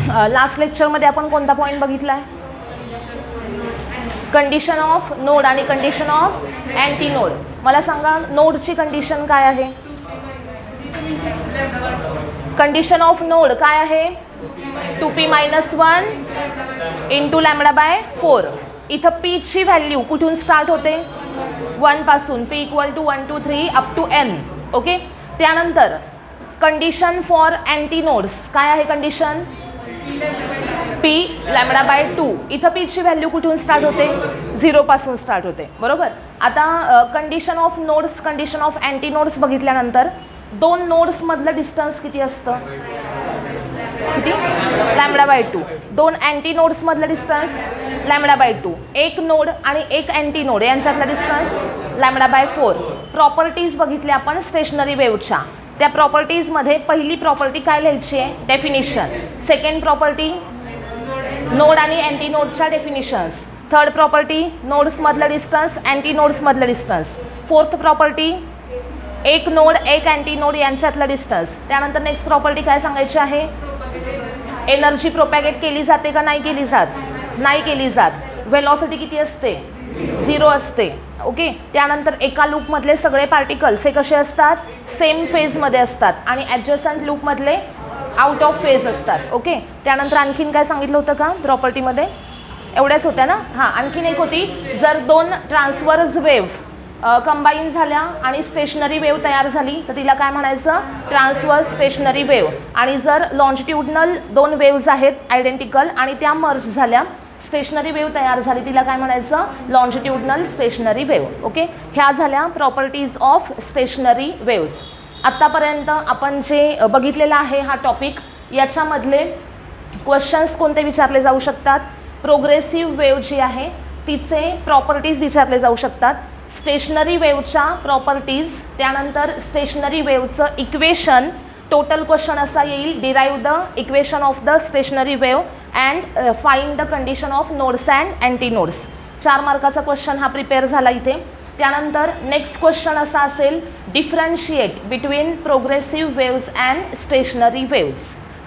Last लेक्चरमध्ये आपण कोणता पॉईंट बघितला आहे? कंडिशन ऑफ नोड आणि कंडिशन ऑफ अँटी नोड. मला सांगा नोडची कंडिशन काय आहे? कंडिशन ऑफ नोड काय आहे? 2p - 1 into λ/4. इथं p ची व्हॅल्यू कुठून स्टार्ट होते? 1 पासून. p = 1 2 3 up to n. Okay. त्यानंतर कंडिशन फॉर अँटी नोड्स काय आहे? Condition p λ/2. इथं p ची व्हॅल्यू कुठून स्टार्ट होते? 0 पासून स्टार्ट होते. बरोबर. आता condition of nodes, condition of anti nodes बघितल्यानंतर दोन नोड्स मधलं डिस्टन्स किती असतं? किती? λ/2. दोन अँटी नोड्स मधलं डिस्टन्स λ/2. एक नोड आणि एक अँटी नोड यांच्यातला डिस्टन्स λ/4. प्रॉपर्टीज बघितल्या आपण स्टेशनरी वेव्हच्या. त्या प्रॉपर्टीजमध्ये पहिली प्रॉपर्टी काय लिहायची आहे? डेफिनिशन. सेकंड प्रॉपर्टी नोड आणि अँटी नोडच्या डेफिनिशन्स. थर्ड प्रॉपर्टी नोड्समधलं डिस्टन्स, अँटी नोड्समधलं डिस्टन्स. फोर्थ प्रॉपर्टी एक नोड एक अँटी नोड यांच्यातलं डिस्टन्स. त्यानंतर नेक्स्ट प्रॉपर्टी काय सांगायची आहे? एनर्जी प्रोपॅगेट केली जाते का नाही केली जात? नाही केली जात. व्हेलॉसिटी किती असते? 0 असते. ओके. त्यानंतर एका लूपमधले सगळे पार्टिकल्स हे कसे असतात? सेम फेजमध्ये असतात आणि ॲडजस्टंट लूपमधले आउट ऑफ फेज असतात. ओके. त्यानंतर आणखीन काय सांगितलं होतं का प्रॉपर्टीमध्ये? एवढ्याच होत्या ना? हां. आणखीन एक होती, जर दोन ट्रान्सवर्स वेव्ह कंबाईन झाल्या आणि स्टेशनरी वेव्ह तयार झाली तर तिला काय म्हणायचं? Transverse stationery wave. आणि जर लॉन्जिट्यूडनल दोन वेव्ज आहेत आयडेंटिकल आणि त्या मर्ज झाल्या, स्टेशनरी वेव्ह तयार झाली, तिला काय म्हणायचं? Longitudinal stationery wave. ओके. ह्या झाल्या प्रॉपर्टीज ऑफ स्टेशनरी वेव्ज. आत्तापर्यंत आपण जे बघितलेलं आहे हा टॉपिक, याच्यामधले क्वेश्चन्स कोणते विचारले जाऊ शकतात? प्रोग्रेसिव्ह वेव्ह जी आहे तिचे प्रॉपर्टीज विचारले जाऊ शकतात. स्टेशनरी वेव्हच्या प्रॉपर्टीज, त्यानंतर स्टेशनरी वेव्हचं इक्वेशन. टोटल क्वेश्चन असा येईल, derive the equation of the stationary wave and find the condition of nodes and anti nodes. 4 मार्काचा क्वेश्चन हा प्रिपेअर झाला इथे. त्यानंतर नेक्स्ट क्वेश्चन असा असेल, differentiate between progressive waves and stationary waves.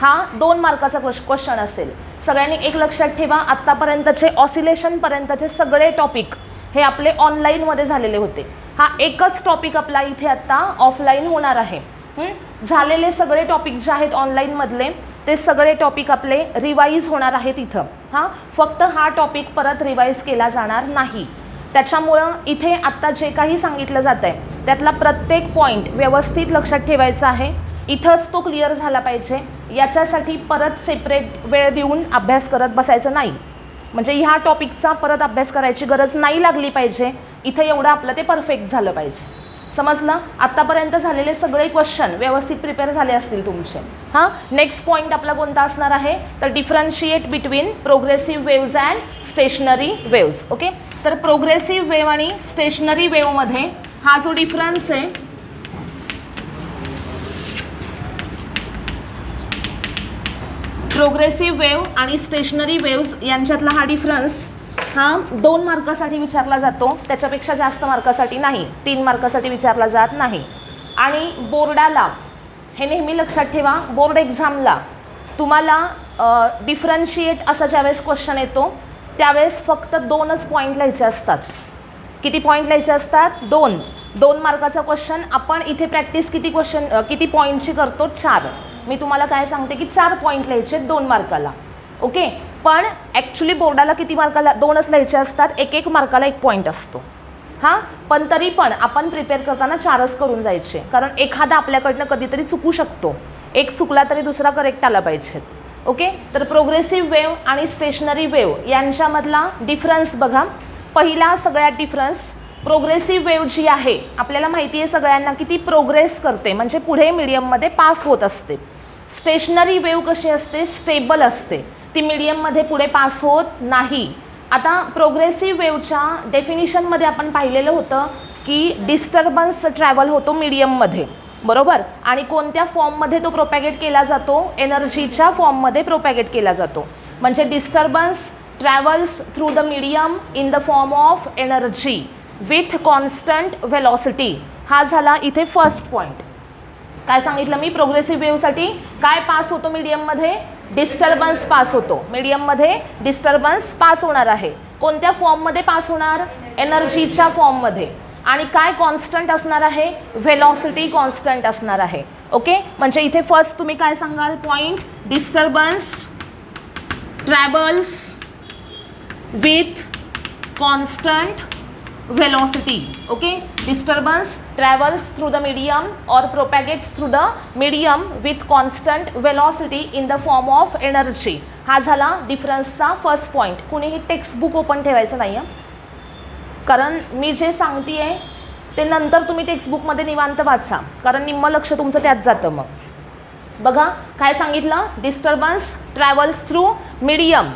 हा 2 मार्काचा क्वेश्चन असेल. सगळ्यांनी एक लक्षात ठेवा, आत्तापर्यंतचे ऑसिलेशनपर्यंतचे सगळे टॉपिक हे आपले ऑनलाईनमध्ये झालेले होते. हा एकच टॉपिक आपला इथे आत्ता ऑफलाईन होणार आहे. झालेले सगळे टॉपिक जे आहेत ऑनलाईनमधले ते सगळे टॉपिक आपले रिवाईज होणार आहेत इथं. हां. फक्त हा टॉपिक परत रिवाईज केला जाणार नाही. त्याच्यामुळं इथे आत्ता जे काही सांगितलं जातं आहे त्यातला प्रत्येक पॉईंट व्यवस्थित लक्षात ठेवायचा आहे. इथंच तो क्लिअर झाला पाहिजे. याच्यासाठी परत सेपरेट वेळ देऊन अभ्यास करत बसायचं नाही. म्हणजे ह्या टॉपिकचा परत अभ्यास करायची गरज नाही लागली पाहिजे. इथं एवढं आपलं ते परफेक्ट झालं पाहिजे. समजलं? आत्तापर्यंत झालेले सगळे क्वेश्चन व्यवस्थित प्रिपेअर झाले असतील तुमचे. हां. नेक्स्ट पॉईंट आपला कोणता असणार आहे? तर differentiate between progressive waves and stationary waves. Okay. तर प्रोग्रेसिव्ह वेव्ह आणि स्टेशनरी वेव्हमध्ये हा जो डिफरन्स आहे, प्रोग्रेसिव्ह वेव्ह आणि स्टेशनरी वेव्ज यांच्यातला हा डिफरन्स हा 2 मार्कासाठी विचारला जातो. त्याच्यापेक्षा जास्त मार्कासाठी नाही. 3 मार्कासाठी विचारला जात नाही. आणि बोर्डाला हे नेहमी लक्षात ठेवा, बोर्ड एक्झामला तुम्हाला डिफरन्शिएट असा ज्यावेळेस क्वेश्चन येतो त्यावेळेस फक्त 2च पॉईंट लिहायचे असतात. किती पॉईंट लिहायचे असतात? 2 मार्काचा क्वेश्चन. आपण इथे प्रॅक्टिस किती पॉईंटची करतो? 4. मी तुम्हाला काय सांगते की 4 पॉईंट लिहायचे 2 मार्काला. ओके. पण ॲक्च्युली बोर्डाला किती मार्काला? 2च लिहायचे असतात. 1 मार्काला 1 पॉईंट असतो. हां. पण तरी पण आपण प्रिपेअर करताना 4च करून जायचे, कारण एखादा आपल्याकडनं कधीतरी चुकू शकतो. एक चुकला तरी दुसरा करेक्ट आला पाहिजे. ओके. तर प्रोग्रेसिव्ह वेव्ह आणि स्टेशनरी वेव्ह यांच्यामधला डिफरन्स बघा. पहिला सगळ्यात डिफरन्स, प्रोग्रेसिव्ह वेव्ह जी आहे आपल्याला माहिती आहे सगळ्यांना की ती प्रोग्रेस करते, म्हणजे पुढे मीडियममध्ये पास होत असते. स्टेशनरी वेव्ह कशी असते? स्टेबल असते. ती मीडियममध्ये पुढे पास होत नाही. आता प्रोग्रेसिव्ह वेव्हच्या डेफिनिशनमध्ये आपण पाहिलेलं होतं की डिस्टर्बन्स ट्रॅव्हल होतो मीडियममध्ये. बरोबर. आणि कोणत्या फॉर्ममध्ये तो प्रोपॅगेट केला जातो? एनर्जीच्या फॉर्ममध्ये प्रोपॅगेट केला जातो. म्हणजे disturbance travels through the medium in the form of energy with constant velocity. हा झाला इथे फर्स्ट पॉईंट. काय सांगितलं मी? प्रोग्रेसिव्ह वेव्हसाठी काय पास होतो मीडियममध्ये? डिस्टर्बन्स पास होतो, मीडियममध्ये डिस्टर्बन्स पास होणार आहे. कोणत्या फॉर्ममध्ये पास होणार? एनर्जीच्या फॉर्ममध्ये. आणि काय कॉन्स्टंट असणार आहे? व्हेलॉसिटी कॉन्स्टंट असणार आहे. ओके, म्हणजे इथे फर्स्ट तुम्ही काय सांगाल? Point disturbance travels with constant velocity. Okay, disturbance travels through the medium or propagates through the medium with constant velocity in the form of energy. हा झाला डिफरन्सचा फर्स्ट पॉईंट. कुणीही टेक्स्टबुक ओपन ठेवायचं नाही आहे, कारण मी जे सांगते आहे ते नंतर तुम्ही टेक्स्टबुकमध्ये निवांत वाचा, कारण निम्म लक्ष तुमचं त्यात जातं. मग बघा काय सांगितलं? Disturbance travels through medium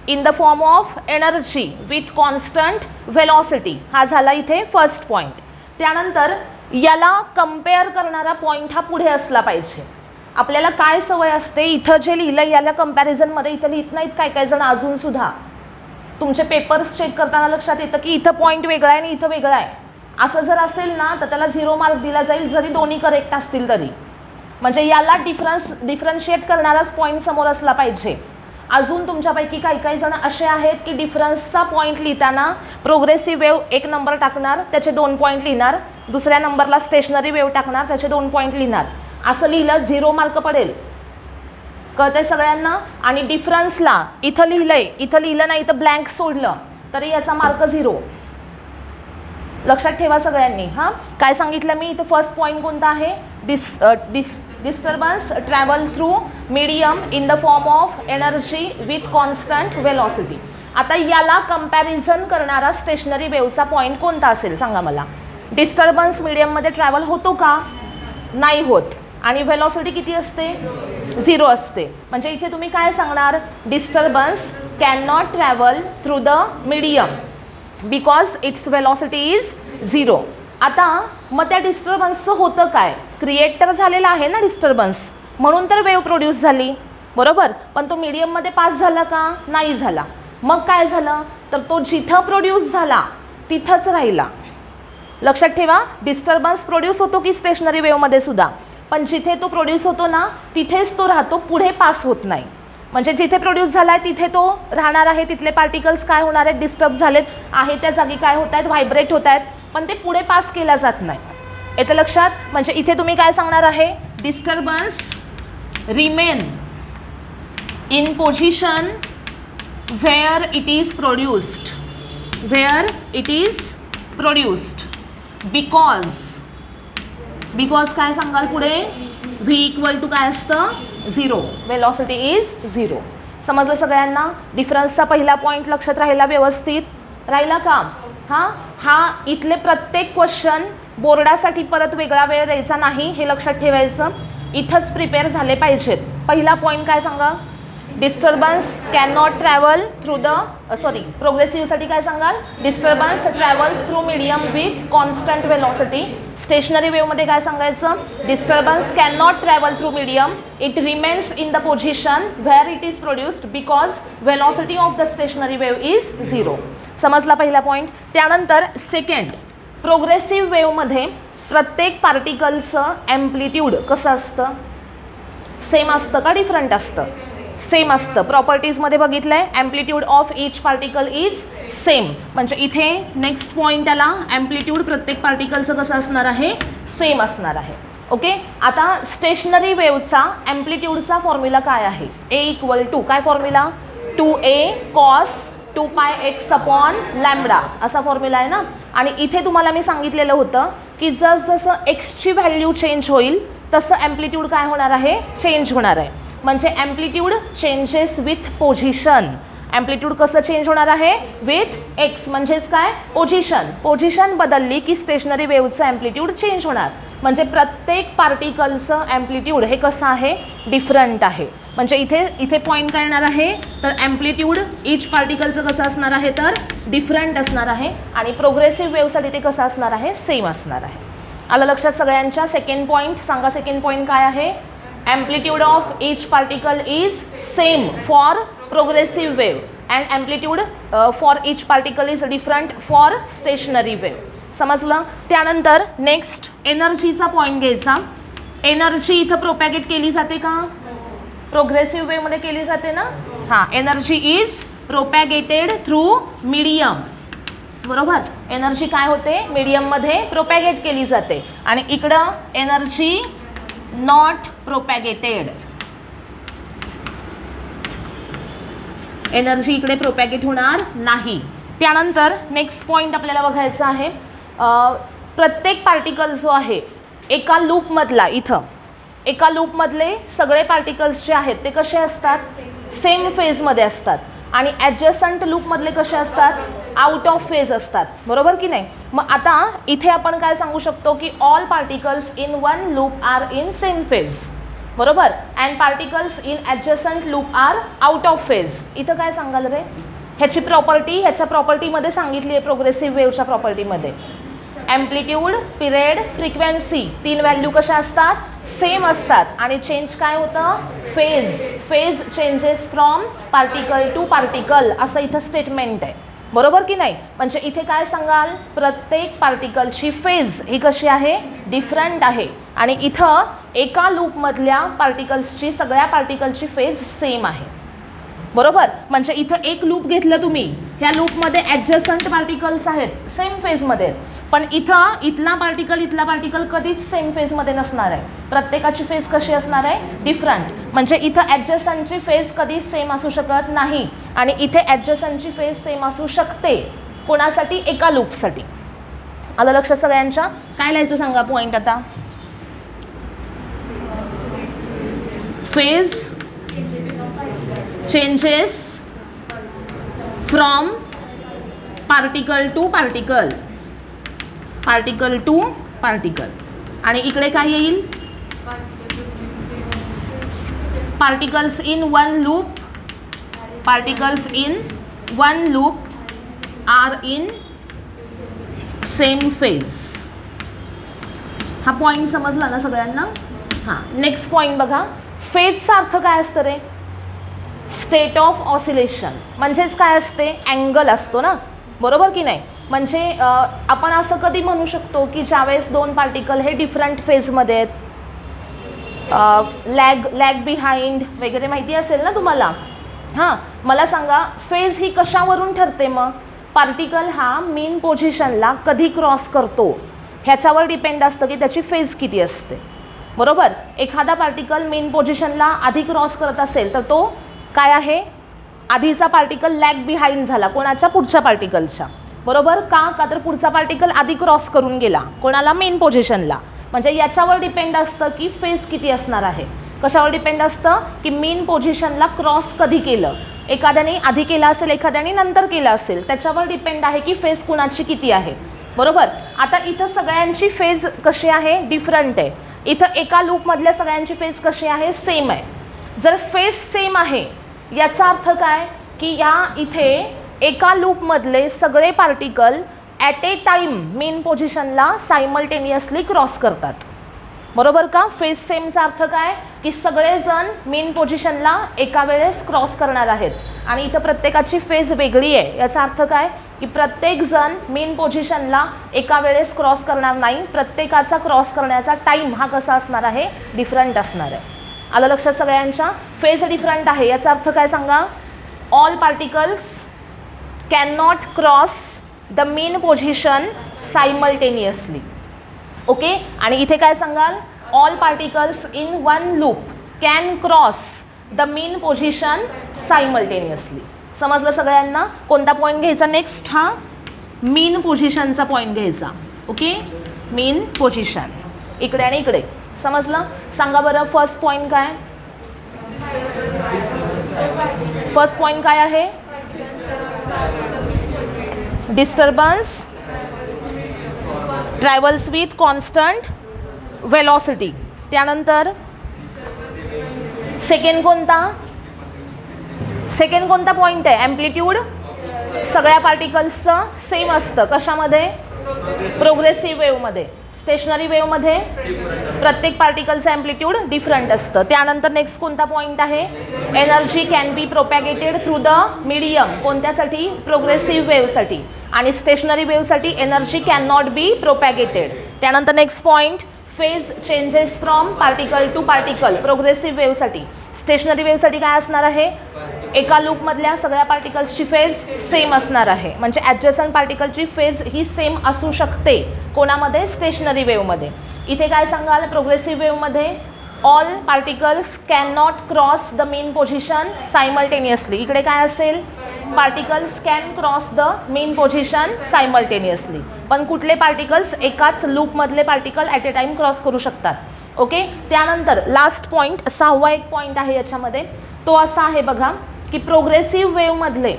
in the form of energy with constant velocity. हा झाला इथे फर्स्ट पॉईंट. त्यानंतर याला कम्पेअर करणारा पॉईंट हा पुढे असला पाहिजे. आपल्याला काय सवय असते, इथं जे लिहिलं याला कम्पॅरिझनमध्ये इथं लिहित नाहीत काय काय जण अजूनसुद्धा. तुमचे पेपर्स चेक करताना लक्षात येतं की इथं पॉईंट वेगळा आहे आणि इथं वेगळा आहे. असं जर असेल ना तर त्याला 0 मार्क दिला जाईल, जरी दोन्ही करेक्ट असतील तरी. म्हणजे याला डिफरन्शिएट करणाराच पॉईंट समोर असला पाहिजे. अजून तुमच्यापैकी काही जण असे आहेत की डिफरन्सचा पॉईंट लिहिताना प्रोग्रेसिव्ह वेव्ह 1 नंबर टाकणार, त्याचे 2 पॉईंट लिहिणार, दुसऱ्या नंबरला स्टेशनरी वेव्ह टाकणार, त्याचे 2 पॉईंट लिहिणार. असं लिहिलं 0 मार्क पडेल. कळतंय सगळ्यांना? आणि डिफरन्सला इथं लिहिलंय, इथं लिहिलं नाही तर ब्लँक सोडलं तरी याचा मार्क 0. लक्षात ठेवा सगळ्यांनी. हां, काय सांगितलं मी इथं? फर्स्ट पॉईंट कोणता आहे? Disturbance travel through medium in the form of energy with constant velocity. आता याला कंपॅरिझन करणारा स्टेशनरी वेव्हचा पॉईंट कोणता असेल सांगा मला? डिस्टर्बन्स मीडियममध्ये ट्रॅव्हल होतो का? नाही होत. आणि व्हेलॉसिटी किती असते? 0 असते. म्हणजे इथे तुम्ही काय सांगणार? Disturbance can not travel through the medium because it's velocity is 0. आता मग त्या डिस्टर्बन्सचं होतं काय? क्रिएट तर झालेला आहे ना डिस्टर्बन्स, म्हणून तर वेव्ह प्रोड्यूस झाली, बरोबर. पण तो मीडियममध्ये पास झाला का? नाही झाला. मग काय झालं? तर तो जिथं प्रोड्यूस झाला तिथंच राहिला. लक्षात ठेवा, डिस्टर्बन्स प्रोड्यूस होतो की स्टेशनरी वेव्हमध्ये सुद्धा, पण जिथे तो प्रोड्यूस होतो ना तिथेच तो राहतो, पुढे पास होत नाही. म्हणजे जिथे प्रोड्यूस झाला आहे तिथे तो राहणार आहे. तिथले पार्टिकल्स काय होणार आहेत? डिस्टर्ब झालेत आहे त्या जागी काय होत आहेत? व्हायब्रेट होत आहेत, पण ते पुढे पास केला जात नाही. येतं लक्षात? म्हणजे इथे तुम्ही काय सांगणार आहे? Disturbance remain in position where it is produced, where it is produced because काय सांगाल पुढे? V इक्वल टू काय असतं? 0. Velocity is 0. समजलं सगळ्यांना? डिफरन्सचा पहिला पॉईंट लक्षात राहिला? व्यवस्थित राहिला का? हा इथले प्रत्येक क्वेश्चन बोर्डासाठी परत वेगळा वेळ द्यायचा नाही, हे लक्षात ठेवायचं. इथंच प्रिपेअर झाले पाहिजेत. पहिला पॉईंट काय सांगा? Disturbance can not travel through the प्रोग्रेसिव्हसाठी काय सांगाल? Disturbance travels through medium with constant velocity. Stationary वेव्हमध्ये काय सांगायचं? Disturbance can not travel through medium, it remains in the position where it is produced because velocity of the stationary wave is 0. समजला पहिला point? त्यानंतर second, progressive वेव्हमध्ये प्रत्येक पार्टिकलचं amplitude कसं असतं? सेम असतं का डिफरंट असतं? सेम असतं. प्रॉपर्टीजमध्ये बघितलं आहे, amplitude of each particle is same. म्हणजे इथे नेक्स्ट पॉईंट त्याला ॲम्प्लिट्यूड प्रत्येक पार्टिकलचं कसं असणार आहे? सेम असणार आहे. ओके, आता स्टेशनरी वेव्हचा ॲम्प्लिट्यूडचा फॉर्म्युला काय आहे? ए इक्वल टू काय formula? 2a cos 2πx upon lambda असा फॉर्म्युला आहे ना. आणि इथे तुम्हाला मी सांगितलेलं होतं की जसं एक्सची व्हॅल्यू चेंज होईल तसं ॲम्प्लिट्यूड काय होणार आहे? चेंज होणार आहे. म्हणजे amplitude changes with position. Amplitude कसं चेंज होणार आहे? With x. म्हणजेच काय? पोझिशन बदलली की स्टेशनरी वेव्हचं ॲम्प्लिट्यूड चेंज होणार. म्हणजे प्रत्येक पार्टिकलचं ॲम्प्लिट्यूड हे कसं आहे? डिफरंट आहे. म्हणजे इथे पॉईंट काय येणार आहे? तर ॲम्प्लिट्यूड इच पार्टिकलचं कसं असणार आहे? तर डिफरंट असणार आहे. आणि प्रोग्रेसिव्ह वेव्हसाठी ते कसं असणार आहे? सेम असणार आहे. आलं लक्षात सगळ्यांच्या? सेकंड पॉईंट सांगा. सेकंड पॉईंट काय आहे? amplitude of each particle is same for progressive wave and amplitude for each particle is different for stationary wave. समजलं? त्यानंतर नेक्स्ट एनर्जीचा पॉईंट घ्यायचा. एनर्जी इथं प्रोपॅगेट केली जाते का? प्रोग्रेसिव्ह वेमध्ये केली जाते ना. हां, एनर्जी इज प्रोपॅगेटेड थ्रू मीडियम. बरोबर, एनर्जी काय होते, मीडियममध्ये प्रोपॅगेट केली जाते. आणि इकडं एनर्जी नॉट प्रोपॅगेटेड, एनर्जी इकडे प्रोपॅगेट होणार नाही. त्यानंतर नेक्स्ट पॉईंट आपल्याला बघायचा आहे, प्रत्येक पार्टिकल जो आहे एका लूपमधला, इथं एका लूपमधले सगळे पार्टिकल्स जे आहेत ते कसे असतात, सेम फेजमध्ये असतात. आणि ॲडजस्टंट लूपमधले कसे असतात, आउट ऑफ फेज असतात. बरोबर की नाही. मग आता इथे आपण काय सांगू शकतो की all particles in one loop are in same phase. बरोबर, and particles in adjacent loop are out of phase. इथं काय सांगाल रे, ह्याची प्रॉपर्टी ह्याच्या प्रॉपर्टीमध्ये सांगितली आहे, प्रोग्रेसिव्ह वेव्हच्या प्रॉपर्टीमध्ये. ॲम्प्लिट्यूड, पिरियड, फ्रिक्वेन्सी, 3 व्हॅल्यू कशा असतात, सेम असतात. आणि चेंज काय होतं, phase. Phase changes from particle to particle, असं इथं स्टेटमेंट आहे. बरोबर की नाही. म्हणजे इथे काय सांगाल, प्रत्येक पार्टिकलची फेज ही कशी आहे, डिफरंट आहे. आणि इथं एका लूपमधल्या पार्टिकल्सची, सगळ्या पार्टिकलची फेज सेम आहे. बरोबर, म्हणजे इथं एक लूप घेतलं तुम्ही, ह्या लूपमध्ये ॲडजस्टंट पार्टिकल्स आहेत, सेम फेजमध्ये. पण इथं इथला पार्टिकल कधीच सेम फेजमध्ये नसणार आहे. प्रत्येकाची फेज कशी असणार आहे, डिफरंट. म्हणजे इथं ॲडजस्टंटची फेज कधीच सेम असू शकत नाही. आणि इथे ॲडजस्टंटची फेज सेम असू शकते. कोणासाठी, एका लूपसाठी. आलं लक्षात सगळ्यांच्या. काय लिहायचं सांगा पॉईंट आता. Phase changes from particle to particle, particle to particle. आणि इकडे काय येईल, particles in one loop, particles in one loop are in same phase. हा पॉईंट समजला ना सगळ्यांना. हां, नेक्स्ट पॉईंट बघा. फेजचा अर्थ काय असतं रे, स्टेट ऑफ ऑसिलेशन. म्हणजेच काय असते, अँगल असतो ना. बरोबर की नाही. म्हणजे आपण असं कधी म्हणू शकतो की ज्यावेळेस 2 पार्टिकल हे डिफरंट फेजमध्ये आहेत, लॅग बिहाइंड वगैरे माहिती असेल ना तुम्हाला. हां, मला सांगा फेज ही कशावरून ठरते. मग पार्टिकल हा मेन पोझिशनला कधी क्रॉस करतो ह्याच्यावर डिपेंड असतं की त्याची फेज किती असते. बरोबर, एखादा पार्टिकल मेन पोझिशनला आधी क्रॉस करत असेल तर तो काय आहे, आधीचा पार्टिकल लॅग बिहाइंड झाला, कोणाच्या, पुढच्या पार्टिकलच्या. बरोबर, का तर पुढचा पार्टिकल आधी क्रॉस करून गेला, कोणाला, मेन पोझिशनला. म्हणजे याच्यावर डिपेंड असतं की फेज किती असणार आहे. कशावर डिपेंड असतं की मेन पोझिशनला क्रॉस कधी केलं, एखाद्याने आधी केला असेल, एखाद्याने नंतर केलं असेल, त्याच्यावर डिपेंड आहे की फेज कुणाची किती आहे. बरोबर, आता इथं सगळ्यांची फेज कशी आहे, डिफरंट आहे. इथं एका लूपमधल्या सगळ्यांची फेज कशी आहे, सेम आहे. जर फेज सेम आहे याचा अर्थ काय की या इथे एका लूपमधले सगळे particle at a time main पोझिशनला सायमल्टेनियसली क्रॉस करतात. बरोबर का. फेज सेमचा अर्थ काय की सगळेजण मेन पोझिशनला एका वेळेस क्रॉस करणार आहेत. आणि इथं प्रत्येकाची फेज वेगळी आहे. याचा अर्थ काय की प्रत्येकजण मेन पोझिशनला एका वेळेस क्रॉस करणार नाही. प्रत्येकाचा क्रॉस करण्याचा टाईम हा कसा असणार आहे, डिफरंट असणार आहे. आलं लक्षात सगळ्यांच्या. फेज डिफरंट आहे याचा अर्थ काय सांगा, all particles can not cross the main position simultaneously. Okay. आणि इथे काय सांगाल, all particles in one loop can cross the main position simultaneously. समजलं सगळ्यांना. कोणता पॉईंट घ्यायचा नेक्स्ट, हा मेन पोझिशनचा पॉईंट घ्यायचा. ओके, मेन पोझिशन इकडे आणि इकडे. समजलं. सांगा बरं फर्स्ट पॉईंट काय, फर्स्ट पॉईंट काय आहे, disturbance travels with constant velocity. त्यानंतर सेकंड कोणता पॉईंट आहे, ॲम्प्लिट्यूड. सगळ्या पार्टिकल्सचं सेम असतं कशामध्ये, प्रोग्रेसिव्ह वेव्हमध्ये. स्टेशनरी वेव्हमध्ये प्रत्येक पार्टिकलचं ॲम्प्लिट्यूड डिफरंट असतं. त्यानंतर नेक्स्ट कोणता पॉईंट आहे, energy can be propagated through the medium. कोणत्यासाठी, प्रोग्रेसिव्ह वेव्हसाठी. आणि स्टेशनरी वेव्हसाठी energy can not be propagated. त्यानंतर next point, phase changes from particle to particle progressive वेव्हसाठी. स्टेशनरी वेव्हसाठी काय असणार आहे, एका लूपमधल्या सगळ्या पार्टिकल्सची फेज सेम असणार आहे. म्हणजे ॲडजसंट पार्टिकलची फेज ही सेम असू शकते कोणामध्ये, स्टेशनरी वेव्हमध्ये. इथे काय सांगाल, प्रोग्रेसिव्ह वेव्हमध्ये all particles can not cross the mean position simultaneously. इकडे काय असेल, particles can cross the mean position simultaneously. पण कुठले पार्टिकल्स, एकाच लूपमधले particle at a time cross करू शकतात. ओके. त्यानंतर लास्ट पॉईंट, 6वा एक पॉईंट आहे याच्यामध्ये, तो असा आहे बघा की प्रोग्रेसिव्ह वेव्हमधले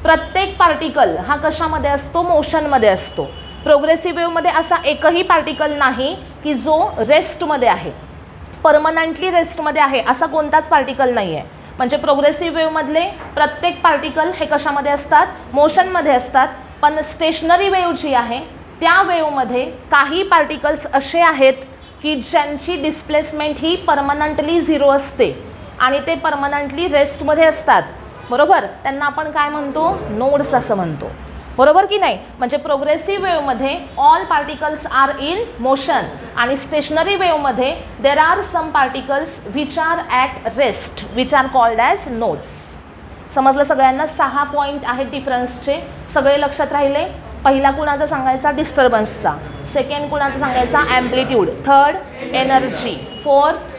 प्रत्येक पार्टिकल हा कशामध्ये असतो, मोशनमध्ये असतो. प्रोग्रेसिव्ह वेव्हमध्ये असा एकही पार्टिकल नाही की जो रेस्टमध्ये आहे, परमनंटली रेस्टमध्ये आहे, असा कोणताच पार्टिकल नाही आहे. म्हणजे प्रोग्रेसिव्ह वेव्हमधले प्रत्येक पार्टिकल हे कशामध्ये असतात, मोशनमध्ये असतात. पण स्टेशनरी वेव्ह जी आहे त्या वेव्हमध्ये काही पार्टिकल्स असे आहेत की ज्यांची डिस्प्लेसमेंट ही परमनंटली 0 असते आणि ते परमनंटली रेस्टमध्ये असतात. बरोबर, त्यांना आपण काय म्हणतो, नोड्स असं म्हणतो. बरोबर की नाही. म्हणजे प्रोग्रेसिव्ह वेव्हमध्ये all particles are in motion आणि स्टेशनरी वेव्हमध्ये there are some particles which are at rest which are called as nodes. समजलं सगळ्यांना. 6 पॉईंट आहेत डिफरन्सचे, सगळे लक्षात राहिले. पहिला कुणाचा सांगायचा, डिस्टर्बन्सचा. सेकंड कुणाचा सांगायचा, amplitude. Third energy. Fourth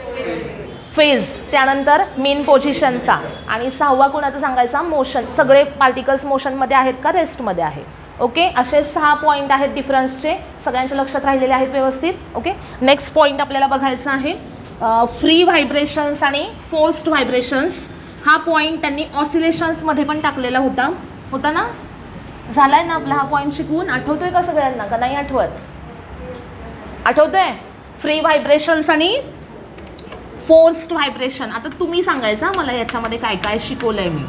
phase. त्यानंतर मीन पोझिशनचा. आणि 6वा कुणाचा सांगायचा, मोशन. सगळे पार्टिकल्स मोशनमध्ये आहेत का रेस्टमध्ये आहे. ओके. असे 6 पॉईंट आहेत डिफरन्सचे, सगळ्यांच्या लक्षात राहिलेले आहेत व्यवस्थित. ओके. नेक्स्ट पॉईंट आपल्याला बघायचा आहे फ्री व्हायब्रेशन्स आणि फोर्स्ड व्हायब्रेशन्स. हा पॉईंट त्यांनी ऑसिलेशन्समध्ये पण टाकलेला होता ना. झाला आहे ना आपला हा पॉईंट शिकवून. आठवतोय का सगळ्यांना का नाही आठवत, आठवतोय. फ्री व्हायब्रेशन्स आणि फोर्स्ड व्हायब्रेशन. आता तुम्ही सांगायचं मला याच्यामध्ये काय काय शिकवलं आहे मी.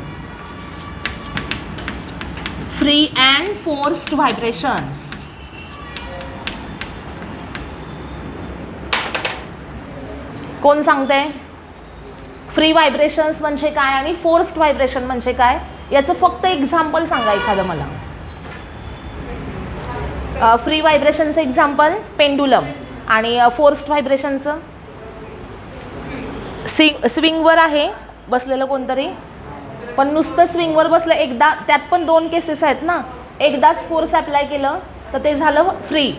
Free and forced vibrations. कोण सांगते, फ्री व्हायब्रेशन्स म्हणजे काय आणि फोर्स्ड व्हायब्रेशन म्हणजे काय, याचं फक्त एक्झाम्पल सांगा एखादं मला. फ्री व्हायब्रेशनचं एक्झाम्पल पेंडुलम आणि फोर्स्ड व्हायब्रेशनचं स्विंगवर आहे बसलेलं कोणतरी, पण नुसतं स्विंगवर बसलं एकदा, त्यात पण 2 केसेस आहेत ना. एकदाच फोर्स अप्लाय केलं तर ते झालं फ्री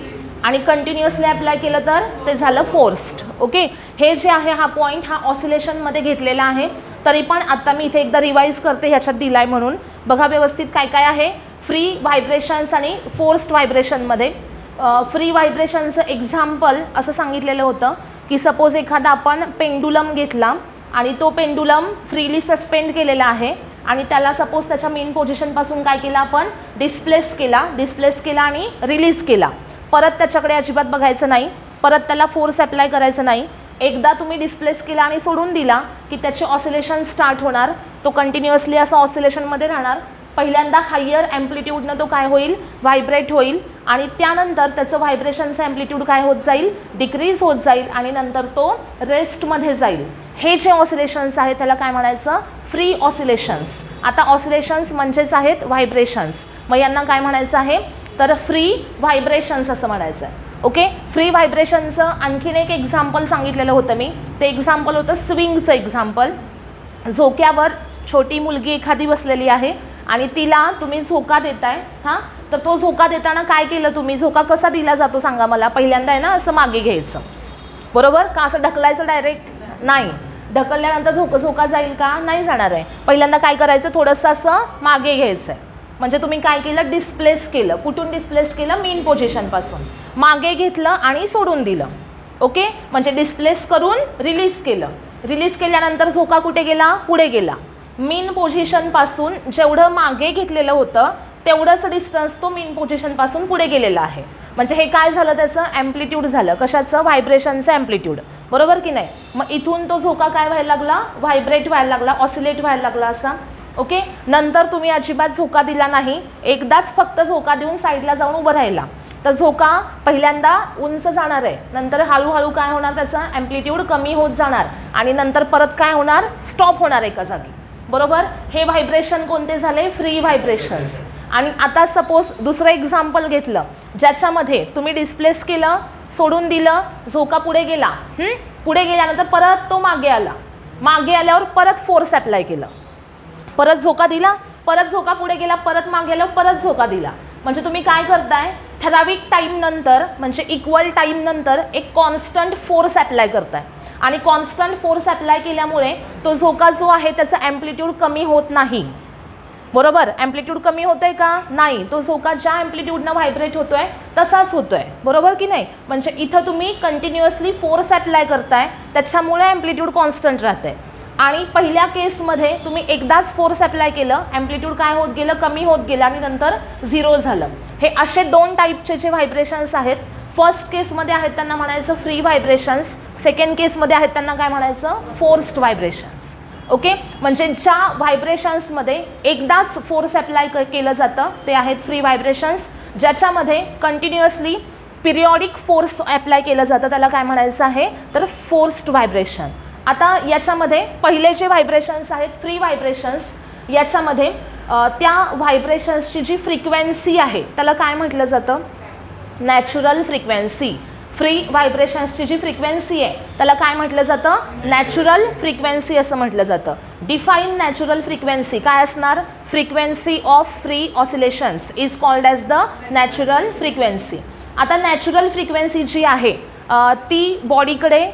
आणि कंटिन्युअसली अप्लाय केलं तर ते झालं फोर्स्ड. ओके. हे जे आहे हा पॉईंट हा ऑसिलेशनमध्ये घेतलेला आहे. तरी पण आता मी इथे एकदा रिवाईज करते ह्याच्यात दिलाय म्हणून बघा व्यवस्थित काय काय आहे फ्री व्हायब्रेशन्स आणि फोर्स्ड व्हायब्रेशनमध्ये. फ्री व्हायब्रेशनचं एक्झाम्पल असं सांगितलेलं होतं की सपोज एखादा आपण पेंडुलम घेतला आणि तो पेंडुलम फ्रीली सस्पेंड केलेला आहे आणि त्याला सपोज त्याच्या मेन पोझिशनपासून काय केलं आपण, डिस्प्लेस केला आणि रिलीज केला. परत त्याच्याकडे अजिबात बघायचं नाही, परत त्याला फोर्स अप्लाय करायचं नाही. एकदा तुम्ही डिस्प्लेस केला आणि सोडून दिला की त्याचे ऑसिलेशन स्टार्ट होणार, तो कंटिन्युअसली असं ऑसिलेशनमध्ये राहणार. पहिल्यांदा हायर ॲम्प्लिट्यूडनं तो काय होईल, व्हायब्रेट होईल आणि त्यानंतर त्याचं व्हायब्रेशनचं ॲम्प्लिट्यूड काय होत जाईल, डिक्रीज होत जाईल आणि नंतर तो रेस्टमध्ये जाईल. हे जे ऑसिलेशन्स आहेत त्याला काय म्हणायचं, फ्री ऑसिलेशन्स. आता ऑसिलेशन्स म्हणजेच आहेत व्हायब्रेशन्स, मग यांना काय म्हणायचं आहे तर फ्री व्हायब्रेशन्स असं म्हणायचं आहे. ओके. फ्री व्हायब्रेशनचं आणखीन एक एक्झाम्पल सांगितलेलं होतं मी, ते एक्झाम्पल होतं स्विंगचं एक्झाम्पल. झोक्यावर छोटी मुलगी एखादी बसलेली आहे आणि तिला तुम्ही झोका देताय. हां, तर तो झोका देताना काय केलं तुम्ही, झोका कसा दिला जातो सांगा मला. पहिल्यांदा आहे ना असं मागे घ्यायचं, बरोबर का, असं ढकलायचं डायरेक्ट नाही. ढकलल्यानंतर झोका जाईल का, नाही जाणार आहे. पहिल्यांदा काय करायचं, थोडंसं असं मागे घ्यायचं आहे. म्हणजे तुम्ही काय केलं, डिस्प्लेस केलं. कुठून डिस्प्लेस केलं, मेन पोझिशनपासून मागे घेतलं आणि सोडून दिलं. ओके. म्हणजे डिस्प्लेस करून रिलीज केलं. रिलीज केल्यानंतर झोका कुठे गेला, पुढे गेला. मेन पोझिशनपासून जेवढं मागे घेतलेलं होतं तेवढंच डिस्टन्स तो मेन पोझिशनपासून पुढे गेलेला आहे. म्हणजे हे काय झालं, त्याचं ॲम्प्लिट्यूड झालं. कशाचं, व्हायब्रेशनचं ॲम्प्लिट्यूड, बरोबर की नाही. मग इथून तो झोका काय व्हायला लागला, व्हायब्रेट व्हायला लागला, ऑसिलेट व्हायला लागला असा. ओके. नंतर तुम्ही अजिबात झोका दिला नाही, एकदाच फक्त झोका देऊन साईडला जाऊन उभं राहिला. तर झोका पहिल्यांदा उंच जाणार आहे, नंतर हळूहळू काय होणार, त्याचा ॲम्प्लिट्यूड कमी होत जाणार आणि नंतर परत काय होणार, स्टॉप होणार एका जागी, बरोबर. हे व्हायब्रेशन कोणते झाले, फ्री व्हायब्रेशन्स. आणि आता सपोज दुसरं एक्झाम्पल घेतलं ज्याच्यामध्ये तुम्ही डिस्प्लेस केलं, सोडून दिलं, झोका पुढे गेला, पुढे गेल्यानंतर परत तो मागे आला, मागे आल्यावर परत फोर्स अप्लाय केलं, परत झोका दिला, परत झोका पुढे गेला, परत मागे आल्यावर परत झोका दिला. म्हणजे तुम्ही काय करताय, ठराविक टाईम नंतर म्हणजे इक्वल टाईम नंतर एक कॉन्स्टंट फोर्स अप्लाय करताय आणि कॉन्स्टंट फोर्स अप्लाय केल्यामुळे तो झोका जो आहे त्याचा ॲम्प्लिट्यूड कमी होत नाही. बरोबर, ॲम्प्लिट्यूड कमी होतोय का? नाही, तो झोका ज्या ॲम्प्लिट्यूडनं व्हायब्रेट होतोय तसाच होतोय. बरोबर की नाही? म्हणजे इथं तुम्ही कंटिन्युअसली फोर्स अप्लाय करताय त्याच्यामुळे ॲम्प्लिट्यूड कॉन्स्टंट राहतंय. आणि पहिल्या केसमध्ये तुम्ही एकदाच फोर्स अप्लाय केलं, ॲम्प्लिट्यूड काय होत गेलं, कमी होत गेलं आणि नंतर 0 झालं. हे असे 2 टाईपचे जे व्हायब्रेशन्स आहेत, फर्स्ट केसमध्ये आहेत त्यांना म्हणायचं फ्री व्हायब्रेशन्स, सेकंड केसमध्ये आहेत त्यांना काय म्हणायचं, फोर्स्ड व्हायब्रेशन्स. ओके, म्हणजे ज्या व्हायब्रेशन्समध्ये एकदाच फोर्स अप्लाय केलं जातं ते आहेत फ्री व्हायब्रेशन्स. ज्याच्यामध्ये कंटिन्युअसली पिरियॉडिक फोर्स अप्लाय केलं जातं त्याला काय म्हणायचं आहे, तर फोर्स्ड व्हायब्रेशन. आता याच्यामध्ये पहिले जे व्हायब्रेशन्स आहेत फ्री व्हायब्रेशन्स, याच्यामध्ये त्या व्हायब्रेशन्सची जी फ्रिक्वेन्सी आहे त्याला काय म्हटलं जातं, नॅचरल फ्रिक्वेन्सी. फ्री व्हायब्रेशन्सची जी फ्रिक्वेन्सी आहे त्याला काय म्हटलं जातं, नॅचरल फ्रिक्वेन्सी असं म्हटलं जातं. डिफाईन नॅचरल फ्रिक्वेन्सी काय असणार, frequency of free oscillations is called as the natural frequency. आता नॅचरल फ्रिक्वेन्सी जी आहे ती बॉडीकडे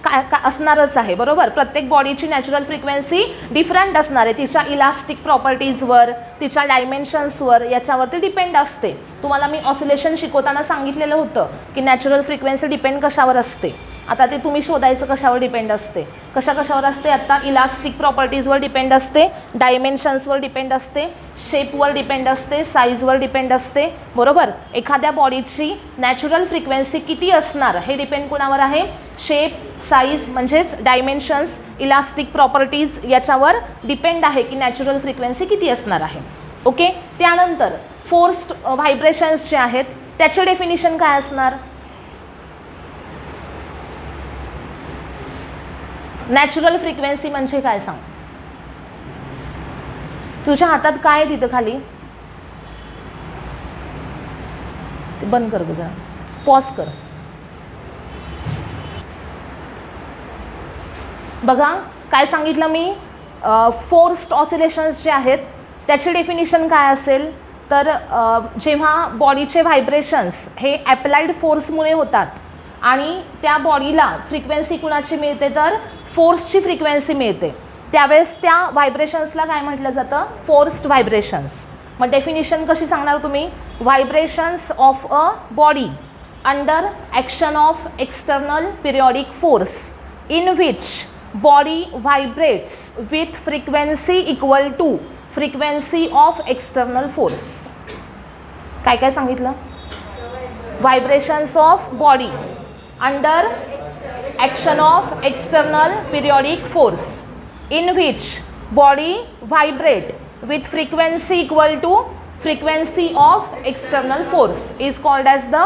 काय असणारच आहे. बरोबर, प्रत्येक बॉडीची नॅचरल फ्रिक्वेन्सी डिफरंट असणार आहे, तिच्या इलास्टिक प्रॉपर्टीजवर, तिच्या डायमेन्शन्सवर, याच्यावरती डिपेंड असते. तुम्हाला मी ऑसिलेशन शिकवताना सांगितलेलं होतं की नॅचरल फ्रिक्वेन्सी डिपेंड कशावर असते. आता ते तुम्ही शोधायचं कशावर डिपेंड असते, कशावर असते. आता इलास्टिक प्रॉपर्टीजवर डिपेंड असते, डायमेन्शन्सवर डिपेंड असते, शेपवर डिपेंड असते, साईजवर डिपेंड असते. बरोबर, एखाद्या बॉडीची नॅचरल फ्रिक्वेन्सी किती असणार हे डिपेंड कोणावर आहे, शेप, साईज म्हणजेच डायमेन्शन्स, इलास्टिक प्रॉपर्टीज याच्यावर डिपेंड आहे की नॅचरल फ्रिक्वेन्सी किती असणार आहे. ओके, त्यानंतर फोर्स्ड व्हायब्रेशन्स जे आहेत त्याचे डेफिनिशन काय असणार, नॅचरल फ्रिक्वेन्सी म्हणजे काय सांग. तुझ्या हातात काय आहे तिथं खाली, ते बंद कर जरा, पॉज कर. बघा काय सांगितलं मी, फोर्स्ड ऑसिलेशन्स जे आहेत त्याचे डेफिनिशन काय असेल, तर जेव्हा बॉडीचे व्हायब्रेशन्स हे ॲप्लाइड फोर्समुळे होतात आणि त्या बॉडीला फ्रिक्वेन्सी कुणाची मिळते, तर फोर्सची फ्रिक्वेन्सी मिळते, त्यावेळेस त्या व्हायब्रेशन्सला काय म्हटलं जातं, फोर्स्ड व्हायब्रेशन्स. मग डेफिनिशन कशी सांगणार तुम्ही, vibrations of a body under action of external periodic force in which body vibrates with frequency equal to frequency of external force. काय काय सांगितलं, vibrations of body under action of external periodic force in which body vibrate with frequency equal to frequency of external force is called as the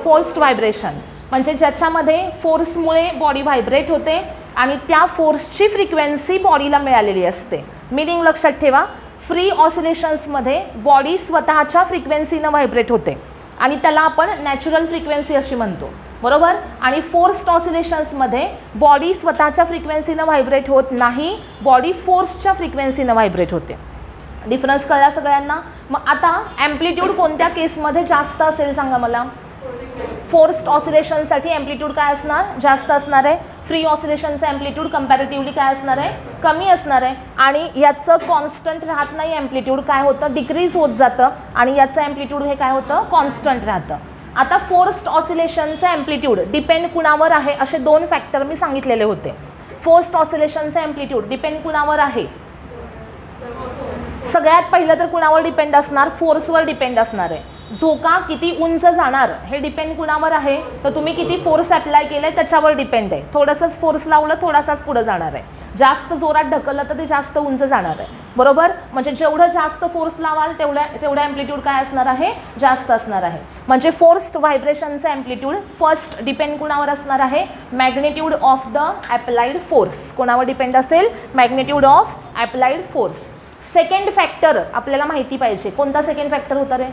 forced vibration. म्हणजे ज्याच्यामध्ये फोर्समुळे body vibrate होते आणि त्या फोर्सची frequency बॉडीला मिळालेली असते. मीनिंग लक्षात ठेवा, फ्री ऑसिलेशन्समध्ये बॉडी स्वतःच्या फ्रिक्वेन्सीनं व्हायब्रेट होते आणि त्याला आपण नॅचरल फ्रिक्वेन्सी अशी म्हणतो. बरोबर, आणि फोर्स्ड ऑसिलेशन्समध्ये बॉडी स्वतःच्या फ्रिक्वेन्सीनं व्हायब्रेट होत नाही, बॉडी फोर्सच्या फ्रिक्वेन्सीनं व्हायब्रेट होते. डिफरन्स कळला सगळ्यांना. मग आता ॲम्प्लिट्यूड कोणत्या केसमध्ये जास्त असेल सांगा मला, फोर्स्ड ऑसिलेशनसाठी ॲम्प्लिट्यूड काय असणार, जास्त असणार आहे. फ्री ऑसिलेशनचं ॲम्प्लिट्यूड कंपॅरेटिव्हली काय असणार आहे, कमी असणार आहे. आणि याचं कॉन्स्टंट राहत नाही, ॲम्प्लिट्यूड काय होतं, डिक्रीज होत जातं आणि याचं ॲम्प्लिट्यूड हे काय होतं, कॉन्स्टंट राहतं. आता फोर्स्ड ऑसिलेशनचं ॲम्प्लिट्यूड डिपेंड कुणावर आहे, असे 2 फॅक्टर मी सांगितलेले होते. फोर्स्ड ऑसिलेशनचं ॲम्प्लिट्यूड डिपेंड कुणावर आहे, सगळ्यात पहिलं तर कुणावर डिपेंड असणार, फोर्सवर डिपेंड असणार आहे. झोका किती उंच जाणार हे डिपेंड कुणावर आहे, तर तुम्ही किती फोर्स अप्लाय केलं आहे त्याच्यावर डिपेंड आहे. थोडंसंच फोर्स लावलं थोडासाच पुढं जाणार आहे, जास्त जोरात ढकललं तर ते जास्त उंच जाणार आहे. बरोबर, म्हणजे जेवढं जास्त फोर्स लावाल तेवढं ॲम्प्लिट्यूड काय असणार आहे, जास्त असणार आहे. म्हणजे फोर्स्ड व्हायब्रेशनचं ॲम्प्लिट्यूड फर्स्ट डिपेंड कुणावर असणार आहे, magnitude of the applied force. कोणावर डिपेंड असेल, magnitude of applied force. Second factor आपल्याला माहिती पाहिजे, कोणता सेकंड फॅक्टर होता रे,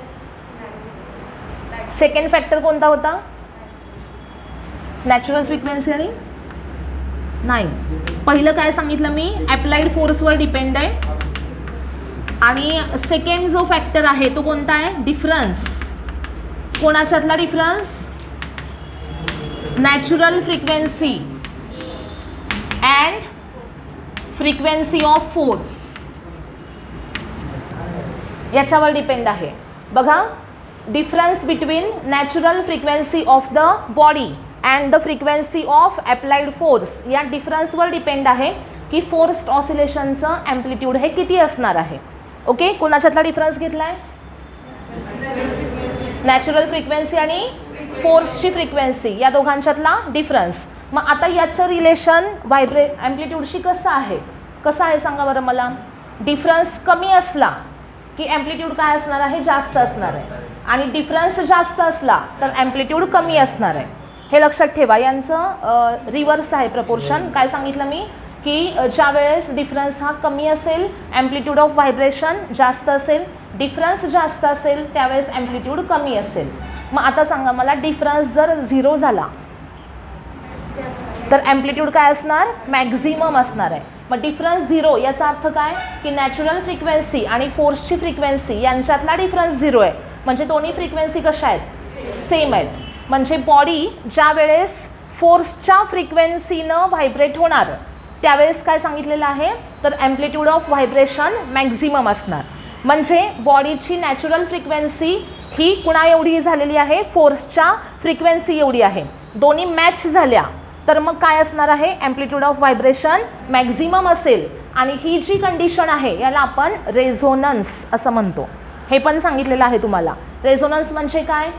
सेकंड फॅक्टर कोणता होता? नॅचरल फ्रिक्वेन्सी आणि नाही, पहिलं काय सांगितलं मी, अप्लाइड फोर्सवर डिपेंड आहे. आणि सेकंड जो फॅक्टर आहे तो कोणता आहे? डिफरन्स. कोणाच्यातला difference? Natural frequency and frequency of force याच्यावर डिपेंड आहे. बघा, difference between natural frequency of the body and the frequency of applied force या डिफरन्सवर डिपेंड आहे की फोर्स्ड ऑसिलेशनचं ॲम्प्लिट्यूड हे किती असणार आहे. ओके, कोणाच्यातला डिफरन्स घेतला आहे? नॅचरल फ्रिक्वेन्सी आणि फोर्सची फ्रिक्वेन्सी या दोघांच्यातला डिफरन्स. मग आता याचं रिलेशन ॲम्प्लिट्यूडशी कसं आहे? कसं आहे सांगा बरं मला. डिफरन्स कमी असला की ॲम्प्लिट्यूड काय असणार आहे? जास्त असणार आहे. आणि डिफरन्स जास्त असला तर ॲम्प्लिट्यूड कमी असणार आहे. हे लक्षात ठेवा. यांचं रिव्हर्स आहे प्रपोर्शन. काय सांगितलं मी की ज्या वेळेस डिफरन्स हा कमी असेल ॲम्प्लिट्यूड ऑफ व्हायब्रेशन जास्त असेल, डिफरन्स जास्त असेल त्यावेळेस ॲम्प्लिट्यूड कमी असेल. मग आता सांगा मला, डिफरन्स जर 0 झाला तर ॲम्प्लिट्यूड काय असणार? मॅक्झिमम असणार आहे. मग डिफरन्स 0 याचा अर्थ काय की नॅचरल फ्रिक्वेन्सी आणि फोर्सची फ्रिक्वेन्सी यांच्यातला डिफरन्स 0 आहे. म्हणजे दोन्ही फ्रिक्वेन्सी कशा आहेत? सेम आहेत. म्हणजे बॉडी ज्या वेळेस फोर्सच्या फ्रिक्वेन्सीनं व्हायब्रेट होणार त्यावेळेस काय सांगितलेलं आहे तर ॲम्प्लिट्यूड ऑफ व्हायब्रेशन मॅक्झिमम असणार. म्हणजे बॉडीची नॅचरल फ्रिक्वेन्सी ही कुणा एवढी झालेली आहे? फोर्सच्या फ्रिक्वेन्सी एवढी आहे. दोन्ही मॅच झाल्या तर मग काय असणार आहे? ॲम्प्लिट्यूड ऑफ व्हायब्रेशन मॅक्झिमम असेल. आणि ही जी कंडिशन आहे याला आपण रेझोनन्स असं म्हणतो. हे पण सांगितलेलं आहे तुम्हाला. रेझोनन्स म्हणजे काय?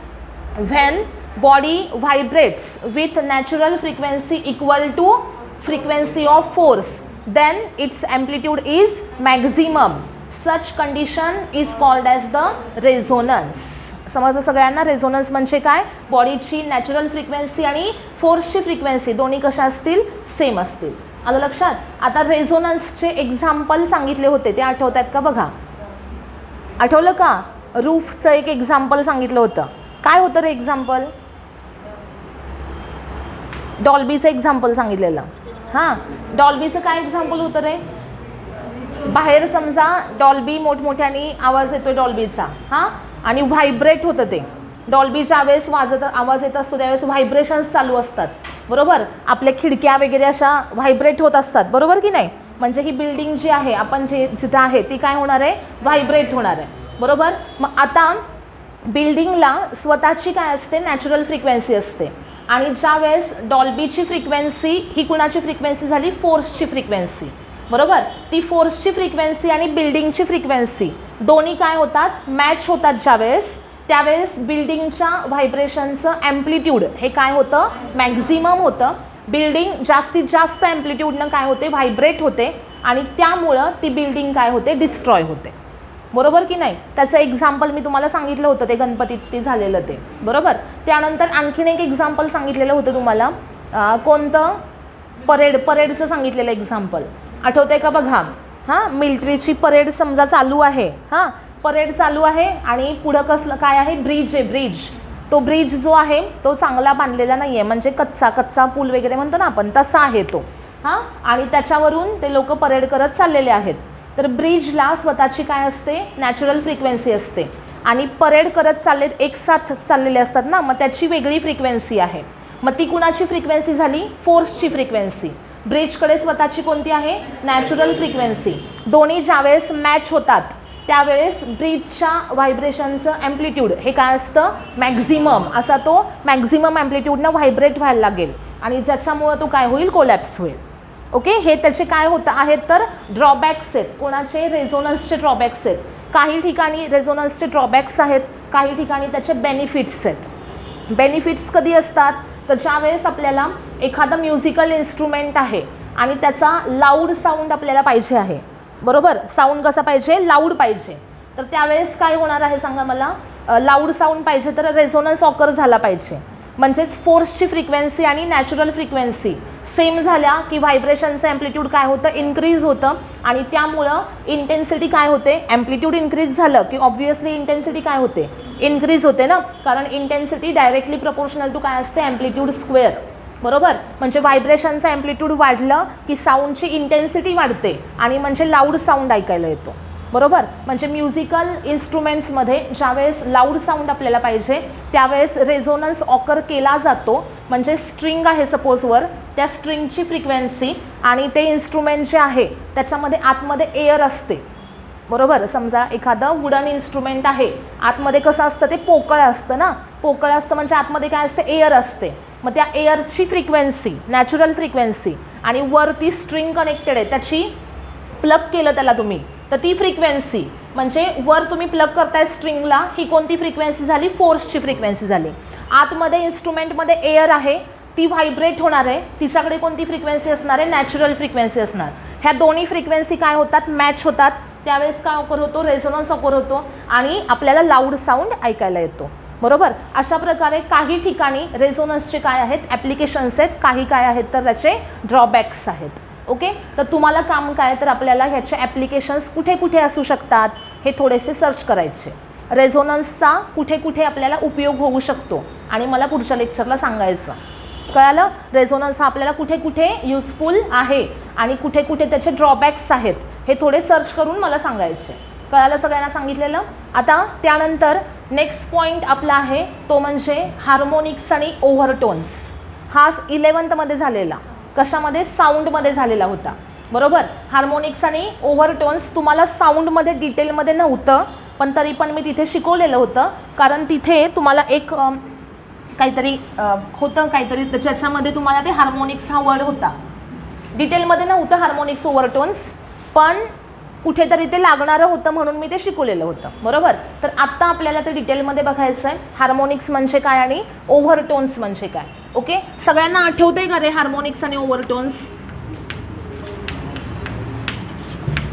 When body vibrates with natural frequency equal to frequency of force then its amplitude is maximum. Such condition is called as the resonance. समजलं सगळ्यांना? रेझोनन्स म्हणजे काय? बॉडीची नॅचरल फ्रिक्वेन्सी आणि फोर्सची फ्रिक्वेन्सी दोन्ही कशा असतील? सेम असतील. आलं लक्षात? आता रेझोनन्सचे एक्झाम्पल सांगितले होते ते आठवत आहेत का? बघा, आठवलं का? रूफचं एक एक्झाम्पल सांगितलं होतं. काय होतं रे एक्झाम्पल? डॉल्बीचं एक्झाम्पल सांगितलेलं. हां, डॉल्बीचं काय एक्झाम्पल होतं रे? बाहेर समजा डॉल्बी मोठमोठ्याने आवाज येतो डॉल्बीचा, हां, आणि व्हायब्रेट होतं ते. डॉल्बी ज्या वेळेस आवाज येत असतो त्यावेळेस व्हायब्रेशन्स चालू असतात, बरोबर? आपल्या खिडक्या वगैरे अशा व्हायब्रेट होत असतात, बरोबर की नाही? म्हणजे ही बिल्डिंग जी आहे आपण जिथं आहे ती काय होणार आहे? व्हायब्रेट होणार आहे, बरोबर? मग आता बिल्डिंगला स्वतःची काय असते? नॅचरल फ्रिक्वेन्सी असते. आणि ज्या वेळेस डॉल्बीची फ्रिक्वेन्सी ही कुणाची फ्रिक्वेन्सी झाली? फोर्सची फ्रिक्वेन्सी, बरोबर? ती फोर्सची फ्रिक्वेन्सी आणि बिल्डिंगची फ्रिक्वेन्सी दोन्ही काय होतात? मॅच होतात. ज्यावेळेस त्यावेळेस बिल्डिंगच्या व्हायब्रेशनचं ॲम्प्लिट्यूड हे काय होतं? मॅक्झिमम होतं. बिल्डिंग जास्तीत जास्त ॲम्प्लिट्यूडनं काय होते? व्हायब्रेट होते. आणि त्यामुळं ती बिल्डिंग काय होते? डिस्ट्रॉय होते, बरोबर की नाही? त्याचं एक्झाम्पल मी तुम्हाला सांगितलं होतं, ते गणपतीत ते झालेलं ते, बरोबर? त्यानंतर आणखीन एक एक्झाम्पल सांगितलेलं होतं तुम्हाला. कोणतं? परेडचं सांगितलेलं एक्झाम्पल आठवतंय का? बघा, हां, मिलिटरीची परेड समजा चालू आहे, हां, परेड चालू आहे आणि पुढं कसलं काय आहे? ब्रिज आहे. ब्रिज, तो ब्रिज जो आहे तो चांगला बांधलेला नाही आहे, म्हणजे कच्चा पूल वगैरे म्हणतो ना आपण, तसा आहे तो, हां. आणि त्याच्यावरून ते लोक परेड करत चाललेले आहेत. तर ब्रिजला स्वतःची काय असते? नॅचरल फ्रिक्वेन्सी असते. आणि परेड करत चाललेत, एक साथ चाललेले असतात ना, मग त्याची वेगळी फ्रिक्वेन्सी आहे. मग ती कुणाची फ्रिक्वेन्सी झाली? फोर्सची फ्रिक्वेन्सी. ब्रिजकडे स्वतःची कोणती आहे? Natural frequency. दोन्ही ज्यावेळेस मॅच होतात त्यावेळेस ब्रिजच्या व्हायब्रेशनचं ॲम्प्लिट्यूड हे काय असतं? मॅक्झिमम. असा तो मॅक्झिमम ॲम्प्लिट्यूडनं व्हायब्रेट व्हायला लागेल आणि ज्याच्यामुळं तो काय होईल? कोलॅप्स होईल. ओके, हे त्याचे काय होतं आहेत तर ड्रॉबॅक्स आहेत. कोणाचे? रेझोनन्सचे ड्रॉबॅक्स आहेत. काही ठिकाणी रेझोनन्सचे ड्रॉबॅक्स आहेत, काही ठिकाणी त्याचे बेनिफिट्स आहेत. बेनिफिट्स कधी असतात? तर ज्यावेळेस आपल्याला एखादं म्युझिकल इन्स्ट्रुमेंट आहे आणि त्याचा लाऊड साऊंड आपल्याला पाहिजे आहे, बरोबर? साऊंड कसा पाहिजे? लाऊड पाहिजे. तर त्यावेळेस काय होणार आहे सांगा मला? लाऊड साऊंड पाहिजे तर रेझोनन्स ऑकर झाला पाहिजे. म्हणजेच फोर्सची फ्रिक्वेन्सी आणि नॅचरल फ्रिक्वेन्सी सेम झाल्या की व्हायब्रेशनचं ॲम्प्लिट्यूड काय होतं? इन्क्रीज होतं. आणि त्यामुळं इंटेन्सिटी काय होते? ॲम्प्लिट्यूड इन्क्रीज झालं की ऑब्व्हियसली इंटेन्सिटी काय होते? इन्क्रीज होते ना, कारण इंटेन्सिटी डायरेक्टली प्रपोर्शनल टू काय असते, ॲम्प्लिट्यूड स्क्वेअर, बरोबर. म्हणजे व्हायब्रेशनचं ॲम्प्लिट्यूड वाढलं की साऊंडची इंटेन्सिटी वाढते आणि म्हणजे लाऊड साऊंड ऐकायला येतो, बरोबर. म्हणजे म्युझिकल इन्स्ट्रुमेंट्समध्ये ज्यावेळेस लाऊड साऊंड आपल्याला पाहिजे त्यावेळेस रेझोनन्स ऑकर केला जातो. म्हणजे स्ट्रिंग आहे सपोजवर, त्या स्ट्रिंगची फ्रिक्वेन्सी आणि ते इन्स्ट्रुमेंट जे आहे त्याच्यामध्ये आतमध्ये एअर असते, बरोबर. समजा एखादं वुडन इन्स्ट्रुमेंट आहे, आतमध्ये कसं असतं ते पोकळ असतं ना, पोकळ असतं म्हणजे आतमध्ये काय असते, एअर असते. मग त्या एअरची फ्रिक्वेन्सी, नॅचरल फ्रिक्वेन्सी आणि वरती स्ट्रिंग कनेक्टेड आहे त्याची प्लग केलं त्याला तुम्ही तर ती फ्रिक्वेन्सी, म्हणजे वर तुम्ही प्लग करताय स्ट्रिंगला, ही कोणती फ्रिक्वेन्सी झाली, फोर्सची फ्रिक्वेन्सी झाली. आतमध्ये इन्स्ट्रुमेंटमध्ये एअर आहे, ती व्हायब्रेट होणार आहे, तिच्याकडे कोणती फ्रिक्वेन्सी असणार आहे, नॅचरल फ्रिक्वेन्सी असणार. ह्या दोन्ही फ्रिक्वेन्सी काय होतात, मॅच होतात, त्यावेळेस काय ऑकर होतो, रेझोनन्स ऑकर होतो आणि आपल्याला लाऊड साऊंड ऐकायला येतो, बरोबर. अशा प्रकारे काही ठिकाणी रेझोनन्सचे काय आहेत, ॲप्लिकेशन्स आहेत, काही काय आहेत तर त्याचे ड्रॉबॅक्स आहेत. ओके, तर तुम्हाला काम काय तर आपल्याला ह्याचे ॲप्लिकेशन्स कुठे कुठे असू शकतात हे थोडेसे सर्च करायचे. रेझोनन्सचा कुठे कुठे आपल्याला उपयोग होऊ शकतो आणि मला पुढच्या लेक्चरला सांगायचं, कळालं. रेझोनन्स हा आपल्याला कुठे कुठे युजफुल आहे आणि कुठे कुठे त्याचे ड्रॉबॅक्स आहेत हे थोडे सर्च करून मला सांगायचे, कळालं. सगळ्यांना सांगितलेलं. आता त्यानंतर नेक्स्ट पॉईंट आपला आहे तो म्हणजे हार्मोनिक्स आणि ओव्हरटोन्स. हा 11th मध्ये झालेला, कशामध्ये, साऊंडमध्ये झालेला होता, बरोबर. हार्मोनिक्स आणि ओव्हरटोन्स तुम्हाला साऊंडमध्ये डिटेलमध्ये नव्हतं, पण तरी पण मी तिथे शिकवलेलं होतं, कारण तिथे तुम्हाला एक काहीतरी होतं, काहीतरी ज्याच्यामध्ये तुम्हाला ते हार्मोनिक्स हा वर्ड होता. डिटेलमध्ये नव्हतं हार्मोनिक्स ओव्हरटोन्स, पण कुठेतरी ते लागणारं होतं म्हणून मी ते शिकवलेलं होतं, बरोबर. तर आत्ता आपल्याला ते डिटेलमध्ये बघायचं आहे, हार्मोनिक्स म्हणजे काय आणि ओव्हरटोन्स म्हणजे काय. ओके, सगळ्यांना आठवतंय का रे हार्मोनिक्स आणि ओव्हरटोन्स,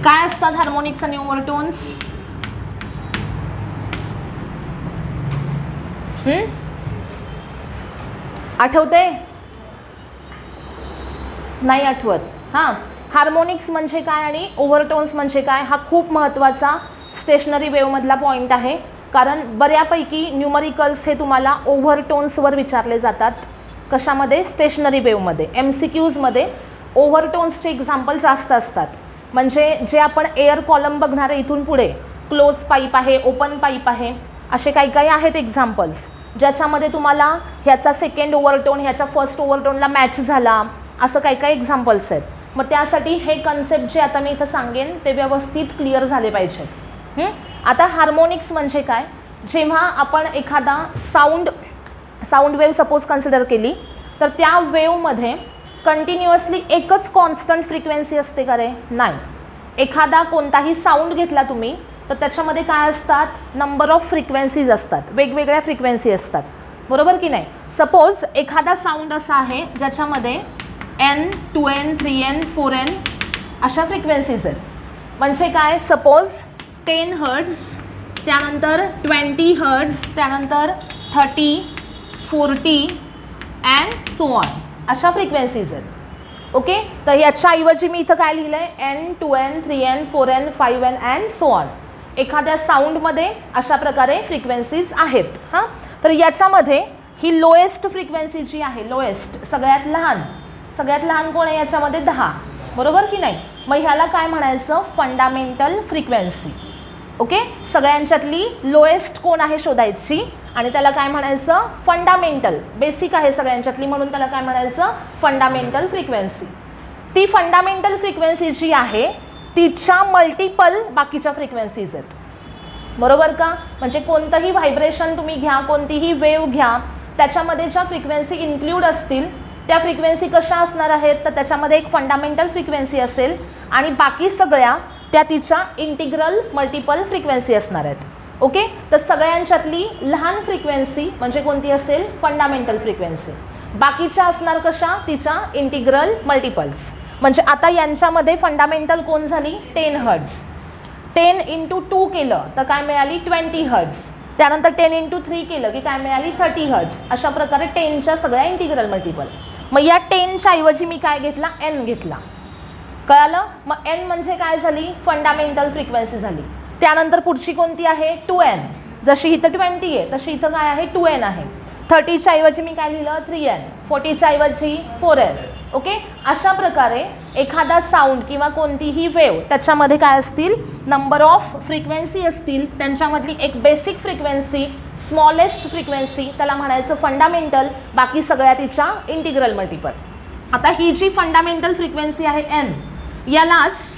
काय असतात हार्मोनिक्स आणि ओव्हरटोन्स? आठवतंय, नाही आठवत? हां, हार्मोनिक्स म्हणजे काय आणि ओव्हरटोन्स म्हणजे काय हा खूप महत्त्वाचा स्टेशनरी वेवमधला पॉईंट आहे, कारण बऱ्यापैकी न्यूमरिकल्स हे तुम्हाला ओव्हरटोन्सवर विचारले जातात. कशामध्ये, स्टेशनरी वेवमध्ये. MCQजमध्ये ओव्हरटोन्सचे एक्झाम्पल जास्त असतात. म्हणजे जे आपण एअर कॉलम बघणार आहे इथून पुढे, क्लोज पाईप आहे, ओपन पाईप आहे, असे काही काही आहेत एक्झाम्पल्स ज्याच्यामध्ये तुम्हाला ह्याचा सेकंड ओव्हरटोन ह्याच्या फर्स्ट ओव्हरटोनला मॅच झाला, असं काही काही एक्झाम्पल्स आहेत. मग त्यासाठी हे कन्सेप्ट जे आता मी इथं सांगेन ते व्यवस्थित क्लिअर झाले पाहिजेत. आता हार्मोनिक्स म्हणजे काय, जेव्हा आपण एखादा साऊंड वेव सपोज कन्सिडर केली तर त्या वेवमध्ये कंटिन्युअसली एकच कॉन्स्टंट फ्रिक्वेन्सी असते का रे, नाही. एखादा कोणताही साऊंड घेतला तुम्ही तर त्याच्यामध्ये काय असतात, नंबर ऑफ फ्रिक्वेन्सीज असतात, वेगवेगळ्या फ्रिक्वेन्सी असतात, बरोबर की नाही. सपोज एखादा साऊंड असा आहे ज्याच्यामध्ये N, 2N, 3N, 4N अशा फ्रिक्वेन्सीज आहेत. म्हणजे काय, सपोज 10 हर्ट्ज, त्यानंतर 20 हर्ट्ज, त्यानंतर 30, 40 अँड सो ऑन, अशा फ्रिक्वेन्सीज आहेत. ओके, तर याच्याऐवजी मी इथं काय लिहिलं आहे, N, 2N, 3N, 4N, 5N and so on. एखाद्या साऊंडमध्ये अशा प्रकारे फ्रिक्वेन्सीज आहेत. हां, तर याच्यामध्ये ही लोएस्ट फ्रिक्वेन्सी जी आहे, लोएस्ट सगळ्यात लहान कोण आहे याच्यामध्ये, 10, बरोबर की नाही. मग ह्याला काय म्हणायचं, फंडामेंटल फ्रिक्वेन्सी. ओके, सगळ्यांच्यातली लोएस्ट कोण आहे शोधायची आणि त्याला काय म्हणायचं, फंडामेंटल. बेसिक आहे सगळ्यांच्यातली म्हणून त्याला काय म्हणायचं, फंडामेंटल फ्रिक्वेन्सी. ती फंडामेंटल फ्रिक्वेन्सी जी आहे तिच्या मल्टिपल बाकीच्या फ्रिक्वेन्सीज आहेत, बरोबर का. म्हणजे कोणतंही व्हायब्रेशन तुम्ही घ्या, कोणतीही वेव घ्या, त्याच्यामध्ये ज्या फ्रिक्वेन्सी इन्क्लूड असतील त्या फ्रिक्वेन्सी कशा असणार आहेत, तर त्याच्यामध्ये एक फंडामेंटल फ्रिक्वेन्सी असेल आणि बाकी सगळ्या त्या तिच्या इंटिग्रल मल्टिपल फ्रिक्वेन्सी असणार आहेत. ओके, तर सगळ्यांच्यातली लहान फ्रिक्वेन्सी म्हणजे कोणती असेल, फंडामेंटल फ्रिक्वेन्सी. बाकीच्या असणार कशा, तिच्या इंटिग्रल मल्टिपल्स. म्हणजे आता यांच्यामध्ये फंडामेंटल कोण झाली, 10 हर्ट्ज. 10 × 2 केलं तर काय मिळाली, 20 हर्ट्ज. त्यानंतर 10 × 3 केलं की काय मिळाली, 30 हर्ट्ज. अशा प्रकारे 10च्या सगळ्या इंटिग्रल मल्टिपल. मग या 10च्या ऐवजी मी काय घेतला, N घेतला, कळालं. मग N म्हणजे काय झाली, फंडामेंटल फ्रिक्वेन्सी झाली. त्यानंतर पुढची कोणती आहे, 2N. जशी इथं 20 आहे तशी इथं काय आहे 2n आहे. 30च्या ऐवजी मी काय लिहिलं 3n, 40च्या ऐवजी 4n. ओके, अशा प्रकारे एखादा साऊंड किंवा कोणतीही वेव त्याच्यामध्ये काय असतील, नंबर ऑफ फ्रिक्वेन्सी असतील. त्यांच्यामधली एक बेसिक फ्रिक्वेन्सी, स्मॉलेस्ट फ्रिक्वेन्सी, त्याला म्हणायचं फंडामेंटल, बाकी सगळ्या तिच्या इंटिग्रल मल्टिपल. आता ही जी फंडामेंटल फ्रिक्वेन्सी आहे n, यालाच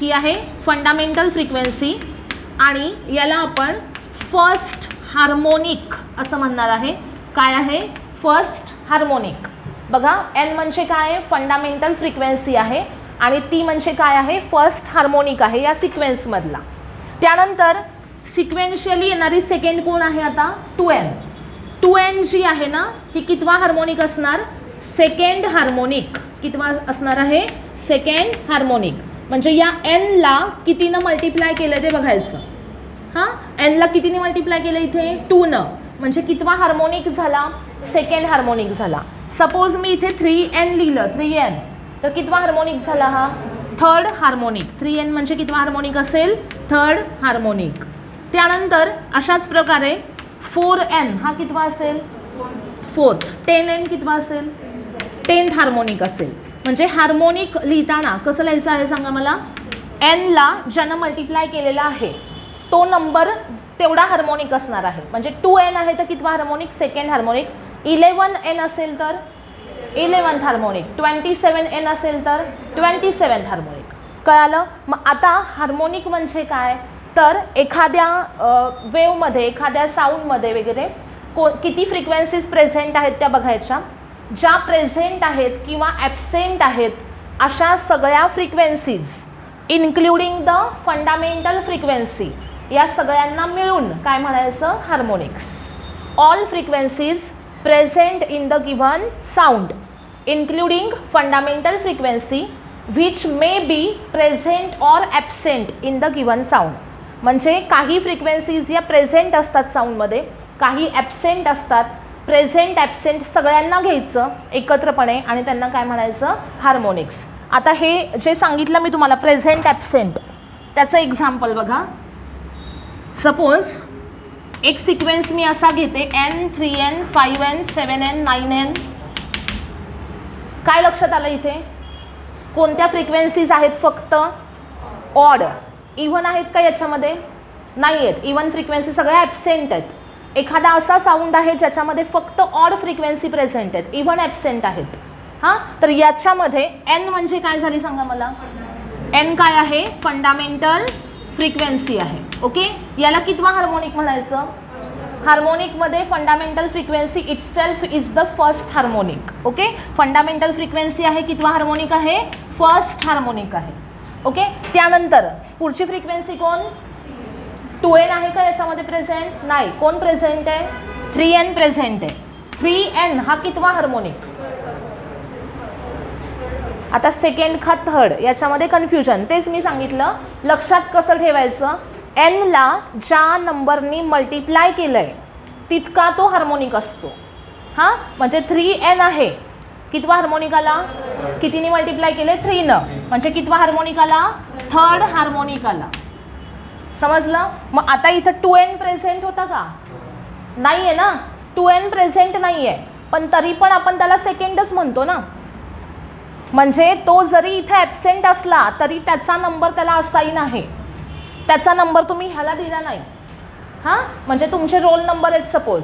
ही आहे फंडामेंटल फ्रिक्वेन्सी आणि याला आपण फर्स्ट हार्मोनिक असं म्हणणार आहे. काय आहे? First harmonic. बघा, n म्हणजे काय? फंडामेंटल फ्रिक्वेन्सी आहे आणि ती म्हणजे काय आहे? फर्स्ट हार्मोनिक आहे या सिक्वेन्समधला. त्यानंतर सिक्वेन्शियली येणारी सेकंड कोण आहे आता? 2n. 2n जी आहे ना, ही कितवा हार्मोनिक असणार? Second harmonic. कितवा असणार आहे? Second harmonic. म्हणजे या nला कितीनं मल्टिप्लाय केलं ते बघायचं. हां, nला कितीने मल्टिप्लाय केलं इथे? 2नं. म्हणजे कितवा हार्मोनिक झाला? सेकंड हार्मोनिक झाला. सपोज मी इथे 3n लिहिलं, 3n, तर कितवा हार्मोनिक झाला हा? Third harmonic. 3n म्हणजे कितवा हार्मोनिक असेल? Third harmonic. त्यानंतर अशाच प्रकारे 4n हा कितवा असेल? फोर्थ. 10n कितवा असेल? 10th हार्मोनिक असेल. म्हणजे हार्मोनिक लिहिताना कसं लिहायचं आहे सांगा मला? nला ज्यानं मल्टिप्लाय केलेला आहे तो नंबर तेवढा हार्मोनिक असणार आहे. म्हणजे 2n आहे तर कितवा हार्मोनिक? Second harmonic. 11n असेल तर 11th हार्मोनिक. 27n असेल तर 27th हार्मोनिक. कळालं? मग आता हार्मोनिक म्हणजे काय? तर एखाद्या वेवमध्ये, एखाद्या साऊंडमध्ये वगैरे किती फ्रिक्वेन्सीज प्रेझेंट आहेत त्या बघायच्या. ज्या प्रेझेंट आहेत किंवा ॲब्सेंट आहेत अशा सगळ्या frequencies including the fundamental frequency, या सगळ्यांना मिळून काय म्हणायचं? Harmonics. All frequencies present in the given sound including fundamental frequency which may be present or absent in the given sound. म्हणजे काही फ्रिक्वेन्सीज या प्रेझेंट असतात साऊंडमध्ये, काही ॲब्सेंट असतात. प्रेझेंट ॲब्सेंट सगळ्यांना घ्यायचं एकत्रपणे आणि त्यांना काय म्हणायचं? हार्मोनिक्स. आता हे जे सांगितलं मी तुम्हाला प्रेझेंट ॲब्सेंट, त्याचं एक्झाम्पल बघा. सपोज एक सिक्वेन्स मी असा घेते n, 3n, 5n, 7n, 9n. काय लक्षात आलं इथे? कोणत्या फ्रिक्वेन्सीज आहेत? फक्त ऑड. इव्हन आहेत का याच्यामध्ये? नाही आहेत. इव्हन फ्रिक्वेन्सी सगळ्या ॲब्सेंट आहेत. एखादा असा साऊंड आहे ज्याच्यामध्ये फक्त ऑड फ्रिक्वेन्सी प्रेझेंट आहेत, इव्हन ॲब्सेंट आहेत. हां, तर याच्यामध्ये n म्हणजे काय झाली सांगा मला? n काय आहे? फंडामेंटल फ्रिक्वेन्सी आहे. ओके, याला कितवा हार्मोनिक म्हणायचं? हार्मोनिकमध्ये fundamental frequency itself is the first harmonic. Okay, fundamental frequency आहे, कितवा हार्मोनिक आहे? फर्स्ट हार्मोनिक आहे. ओके, त्यानंतर पुढची फ्रिक्वेन्सी कोण? 2n आहे का याच्यामध्ये प्रेझेंट? नाही. कोण प्रेझेंट आहे? 3n प्रेझेंट आहे. 3n हा कितवा हार्मोनिक? आता सेकंड का थर्ड याच्यामध्ये कन्फ्युजन. तेच मी सांगितलं, लक्षात कसं ठेवायचं? nला ज्या नंबरनी मल्टिप्लाय केलं आहे तितका तो हार्मोनिक असतो. हां, म्हणजे 3n आहे, कितवा हार्मोनिक आला? कितीने मल्टिप्लाय केले? 3नं. म्हणजे कितवा हार्मोनिक आला? थर्ड हार्मोनिक आला. समजलं? मग आता इथं 2n प्रेझेंट होता का? नाही आहे ना. 2n प्रेझेंट नाही आहे, पण तरी पण आपण त्याला सेकंडच म्हणतो ना. म्हणजे तो जरी इथे ॲब्सेंट असला तरी त्याचा नंबर त्याला असाईन आहे. त्याचा नंबर तुम्ही ह्याला दिला नाही. हां, म्हणजे तुमचे रोल नंबर आहेत. सपोज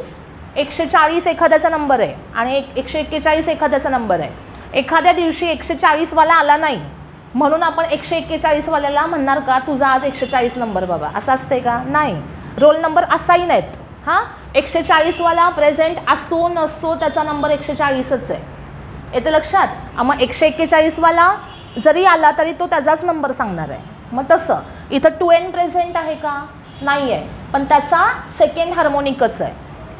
140 एखाद्याचा नंबर आहे आणि 141 एखाद्याचा नंबर आहे. एखाद्या दिवशी 140वाला आला नाही म्हणून आपण 141वाल्याला म्हणणार का तुझा आज 140 नंबर बाबा? असं असते का? नाही. रोल नंबर असाईन आहेत. हां, 140वाला प्रेझेंट असो नसो त्याचा नंबर 140च आहे. येतं लक्षात? मग 141वाला जरी आला तरी तो त्याचाच नंबर सांगणार आहे. मग तसं इथं 2n प्रेझेंट आहे का? नाही आहे, पण त्याचा सेकंड हार्मोनिकच आहे.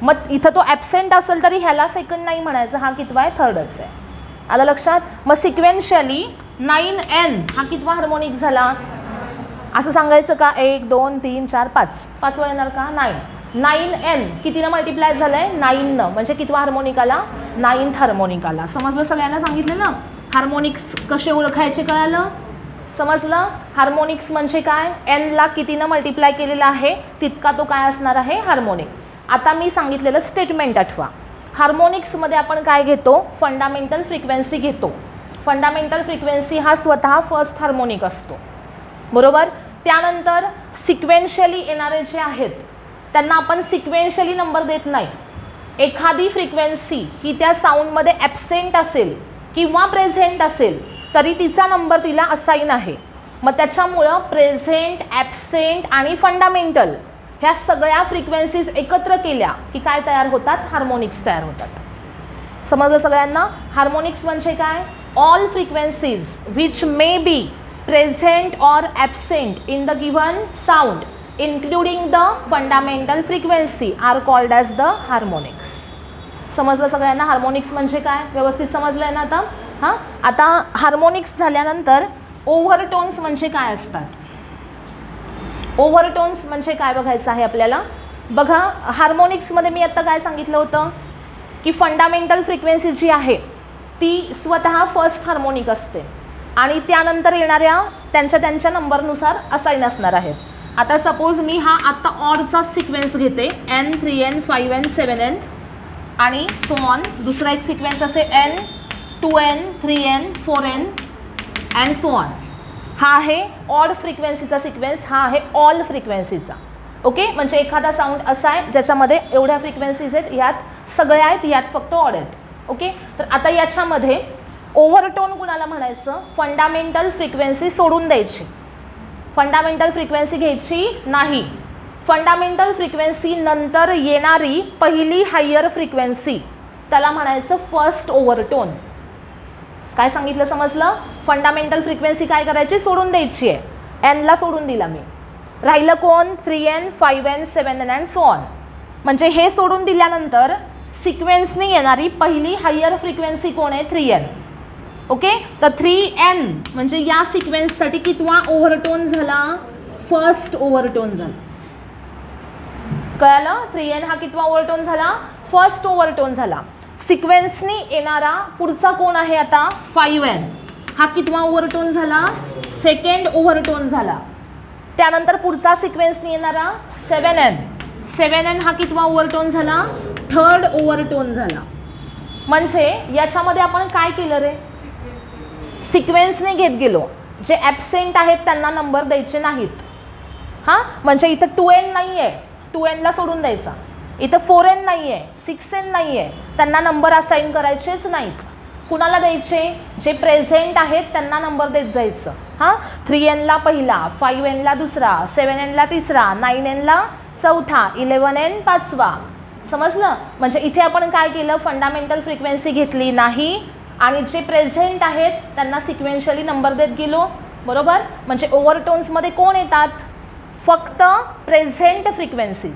मग इथं तो ॲब्सेंट असेल तरी ह्याला सेकंड नाही म्हणायचं, हा कितवा आहे? थर्डच आहे. आलं लक्षात? मग सिक्वेन्शियली 9n हा कितवा हार्मोनिक झाला? असं सांगायचं का? 1 2 3 4 5 पाचवा येणार का? नाही. 9n कितीनं मल्टिप्लाय झालं आहे? 9नं. म्हणजे कितवा हार्मोनिक आला? 9th हार्मोनिक आला. समजलं? सगळ्यांना सांगितलं ना हार्मोनिक्स कसे ओळखायचे? कळालं? समजलं? हार्मोनिक्स म्हणजे काय? एनला कितीनं मल्टिप्लाय केलेला आहे तितका तो काय असणार आहे? हार्मोनिक. आता मी सांगितलेलं स्टेटमेंट आठवा. हार्मोनिक्समध्ये आपण काय घेतो? फंडामेंटल फ्रिक्वेन्सी घेतो. फंडामेंटल फ्रिक्वेन्सी हा स्वतः फर्स्ट हार्मोनिक असतो, बरोबर. त्यानंतर सिक्वेन्शियली येणारे जे आहेत त्यांना आपण सिक्वेन्शियली नंबर देत नाही. एखादी फ्रिक्वेन्सी ही त्या साऊंडमध्ये ॲब्सेंट असेल किंवा प्रेझेंट असेल तरी तिचा नंबर तिला असाईन आहे. मग त्याच्यामुळं प्रेझेंट, ॲब्सेंट आणि फंडामेंटल ह्या सगळ्या फ्रिक्वेन्सीज एकत्र केल्या की काय तयार होतात? हार्मोनिक्स तयार होतात. समजलं सगळ्यांना? हार्मोनिक्स म्हणजे काय? All frequencies which may be present or absent in the given sound including the fundamental frequency are called as the harmonics. समजलं सगळ्यांना? हार्मोनिक्स म्हणजे काय? व्यवस्थित समजलं आहे ना आता? हां, आता हार्मोनिक्स झाल्यानंतर ओव्हरटोन्स म्हणजे काय असतात? ओव्हरटोन्स म्हणजे काय बघायचं आहे आपल्याला. बघा, हार्मोनिक्समध्ये मी आत्ता काय सांगितलं होतं की फंडामेंटल फ्रिक्वेन्सी जी आहे ती स्वतः फर्स्ट हार्मोनिक असते आणि त्यानंतर येणाऱ्या त्यांच्या नंबरनुसार असाईन असणार आहेत. आता सपोज मी हा आत्ता ऑडचा सिक्वेन्स घेते, n 3n 5n 7n आणि सो ऑन. दुसरा एक सिक्वेन्स असे n 2n 3n 4n and so on. हा आहे ऑड फ्रिक्वेन्सीचा सिक्वेन्स, हा आहे ऑल फ्रिक्वेन्सीचा. ओके, म्हणजे एखादा साऊंड असा आहे ज्याच्यामध्ये एवढ्या फ्रिक्वेन्सीज आहेत, यात सगळ्या आहेत, यात फक्त ऑड आहेत. ओके, तर आता याच्यामध्ये ओव्हरटोन कुणाला म्हणायचं? फंडामेंटल फ्रिक्वेन्सी सोडून द्यायची, फंडामेंटल फ्रिक्वेन्सी घ्यायची नाही. फंडामेंटल फ्रिक्वेन्सी नंतर येणारी पहिली हायर फ्रिक्वेन्सी त्याला म्हणायचं फर्स्ट ओव्हरटोन. काय सांगितलं? समजलं? फंडामेंटल फ्रिक्वेन्सी काय करायची? सोडून द्यायची आहे. एनला सोडून दिला मी, राहिलं कोण? 3n 5n 7n and so on. म्हणजे हे सोडून दिल्यानंतर सिक्वेन्सनी येणारी पहिली हायर फ्रिक्वेन्सी कोण आहे? 3n. ओके, तर 3n म्हणजे या सिक्वेन्ससाठी कितवा ओव्हरटोन झाला? फर्स्ट ओव्हरटोन झाला. कळालं? 3n हा कितवा ओव्हरटोन झाला? फर्स्ट ओव्हरटोन झाला. सिक्वेन्सनी येणारा पुढचा कोण आहे आता? 5n हा कितवा ओव्हरटोन झाला? सेकंड ओव्हरटोन झाला. त्यानंतर पुढचा सिक्वेन्सनी येणारा 7n, 7n हा कितवा ओव्हरटोन झाला? थर्ड ओव्हरटोन झाला. म्हणजे याच्यामध्ये आपण काय केलं रे? सिक्वेन्सने घेत गेलो. जे ॲब्सेंट आहेत त्यांना नंबर द्यायचे नाहीत. हां, म्हणजे इथं 2n नाही आहे, 2nला सोडून द्यायचा. इथं 4n नाही आहे, 6n नाही आहे, त्यांना नंबर असाईन करायचेच नाहीत. कुणाला द्यायचे? जे प्रेझेंट आहेत त्यांना नंबर देत जायचं. हां, 3nला पहिला, 5nला दुसरा, 7nला तिसरा, 9nला चौथा, 11n पाचवा. समजलं? म्हणजे इथे आपण काय केलं? फंडामेंटल फ्रिक्वेन्सी घेतली नाही आणि जे प्रेझेंट आहेत त्यांना सिक्वेन्शियली नंबर देत गेलो, बरोबर. म्हणजे ओव्हरटोन्समध्ये कोण येतात? फक्त प्रेझेंट फ्रिक्वेन्सीज,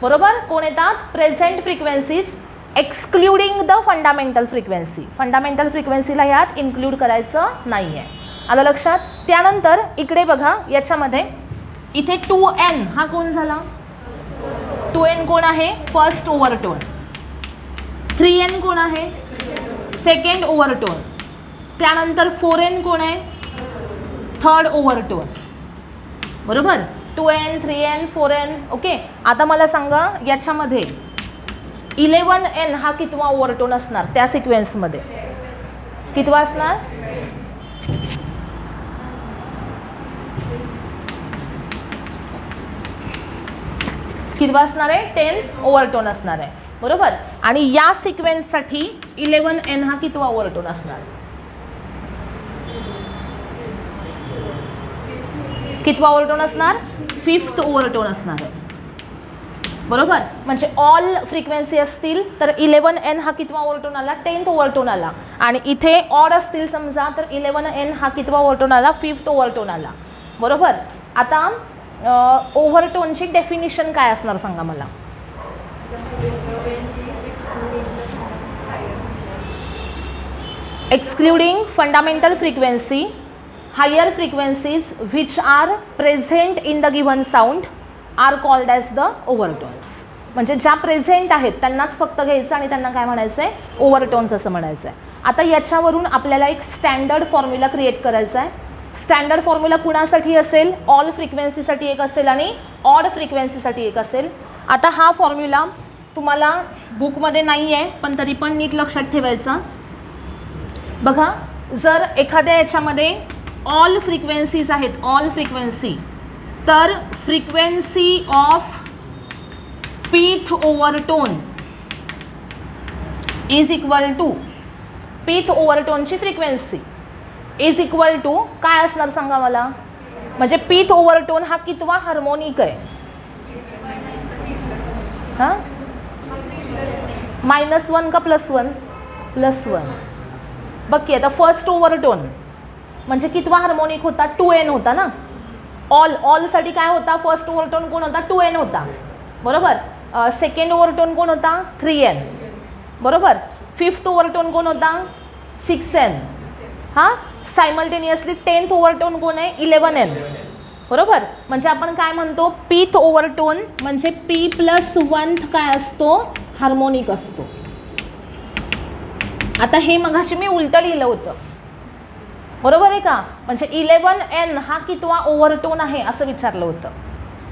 बरोबर. कोण येतात? Present frequencies excluding the fundamental frequency. फंडामेंटल फ्रिक्वेन्सीला यात इन्क्लूड करायचं नाही आहे. आलं लक्षात? त्यानंतर इकडे बघा, याच्यामध्ये इथे 2n हा कोण झाला? 2n कोण आहे? फर्स्ट ओव्हरटोन. 3n कोण आहे? सेकंड ओव्हरटोन. त्यानंतर 4n कोण आहे? थर्ड ओव्हरटोन, बरोबर. 2n 3n 4n. ओके, आता मला सांगा याच्यामध्ये 11n हा कितवा ओव्हरटोन असणार? त्या सिक्वेन्समध्ये कितवा असणार? कितवा असणार आहे? 10th ओव्हरटोन असणार आहे, बरोबर. आणि या सिक्वेन्ससाठी 11n हा कितवा ओव्हरटोन असणार? कितवा ओव्हरटोन असणार? 5th ओव्हरटोन असणार आहे, बरोबर. म्हणजे ऑल फ्रिक्वेन्सी असतील तर 11n हा कितवा ओव्हरटोन आला? 10th ओव्हरटोन आला. आणि इथे ऑड असतील समजा तर 11n हा कितवा ओव्हरटोन आला? 5th ओव्हरटोन आला, बरोबर. आता ओव्हरटोनची डेफिनिशन काय असणार सांगा मला? Excluding fundamental frequency, higher frequencies which are present in the given sound are called as the overtones. म्हणजे ज्या प्रेझेंट आहेत त्यांनाच फक्त घ्यायचं आणि त्यांना काय म्हणायचं आहे? ओव्हरटोन्स असं म्हणायचं आहे. आता याच्यावरून आपल्याला एक स्टँडर्ड फॉर्म्युला क्रिएट करायचा आहे. स्टँडर्ड फॉर्म्युला कुणासाठी असेल? ऑल फ्रिक्वेन्सीसाठी एक असेल आणि ऑड फ्रिक्वेन्सीसाठी एक असेल. आता हा फॉर्म्युला तुम्हाला बुकमध्ये नाही आहे, पण तरी पण नीट लक्षात ठेवायचा. बघा, जर एखाद्या याच्यामध्ये ऑल फ्रिक्वेन्सीज आहेत, ऑल फ्रिक्वेन्सी, तर frequency of pth overtone is equal to pth ओव्हर टोनची फ्रिक्वेन्सी इज इक्वल टू काय असणार सांगा मला? म्हणजे पीथ ओव्हर टोन हा कितवा हार्मोनिक आहे? हां, -1 का +1? +1. बघ की आता फर्स्ट ओव्हरटोन म्हणजे कितवा हार्मोनिक होता? 2n होता ना. ऑलसाठी काय होता? फर्स्ट ओव्हरटोन कोण होता? 2n होता, बरोबर. सेकंड ओव्हरटोन कोण होता? 3n, बरोबर. फिफ्थ ओव्हरटोन कोण होता? 6n. हां, सायमल्टेनियसली 10th ओव्हरटोन कोण आहे? 11n, बरोबर. म्हणजे आपण काय म्हणतो? पीथ ओव्हरटोन म्हणजे p+1 काय असतो? हार्मोनिक असतो. आता हे मगाशी मी उलटं लिहिलं होतं, बरोबर आहे का? म्हणजे 11n हा कितवा ओव्हरटोन आहे असं विचारलं होतं,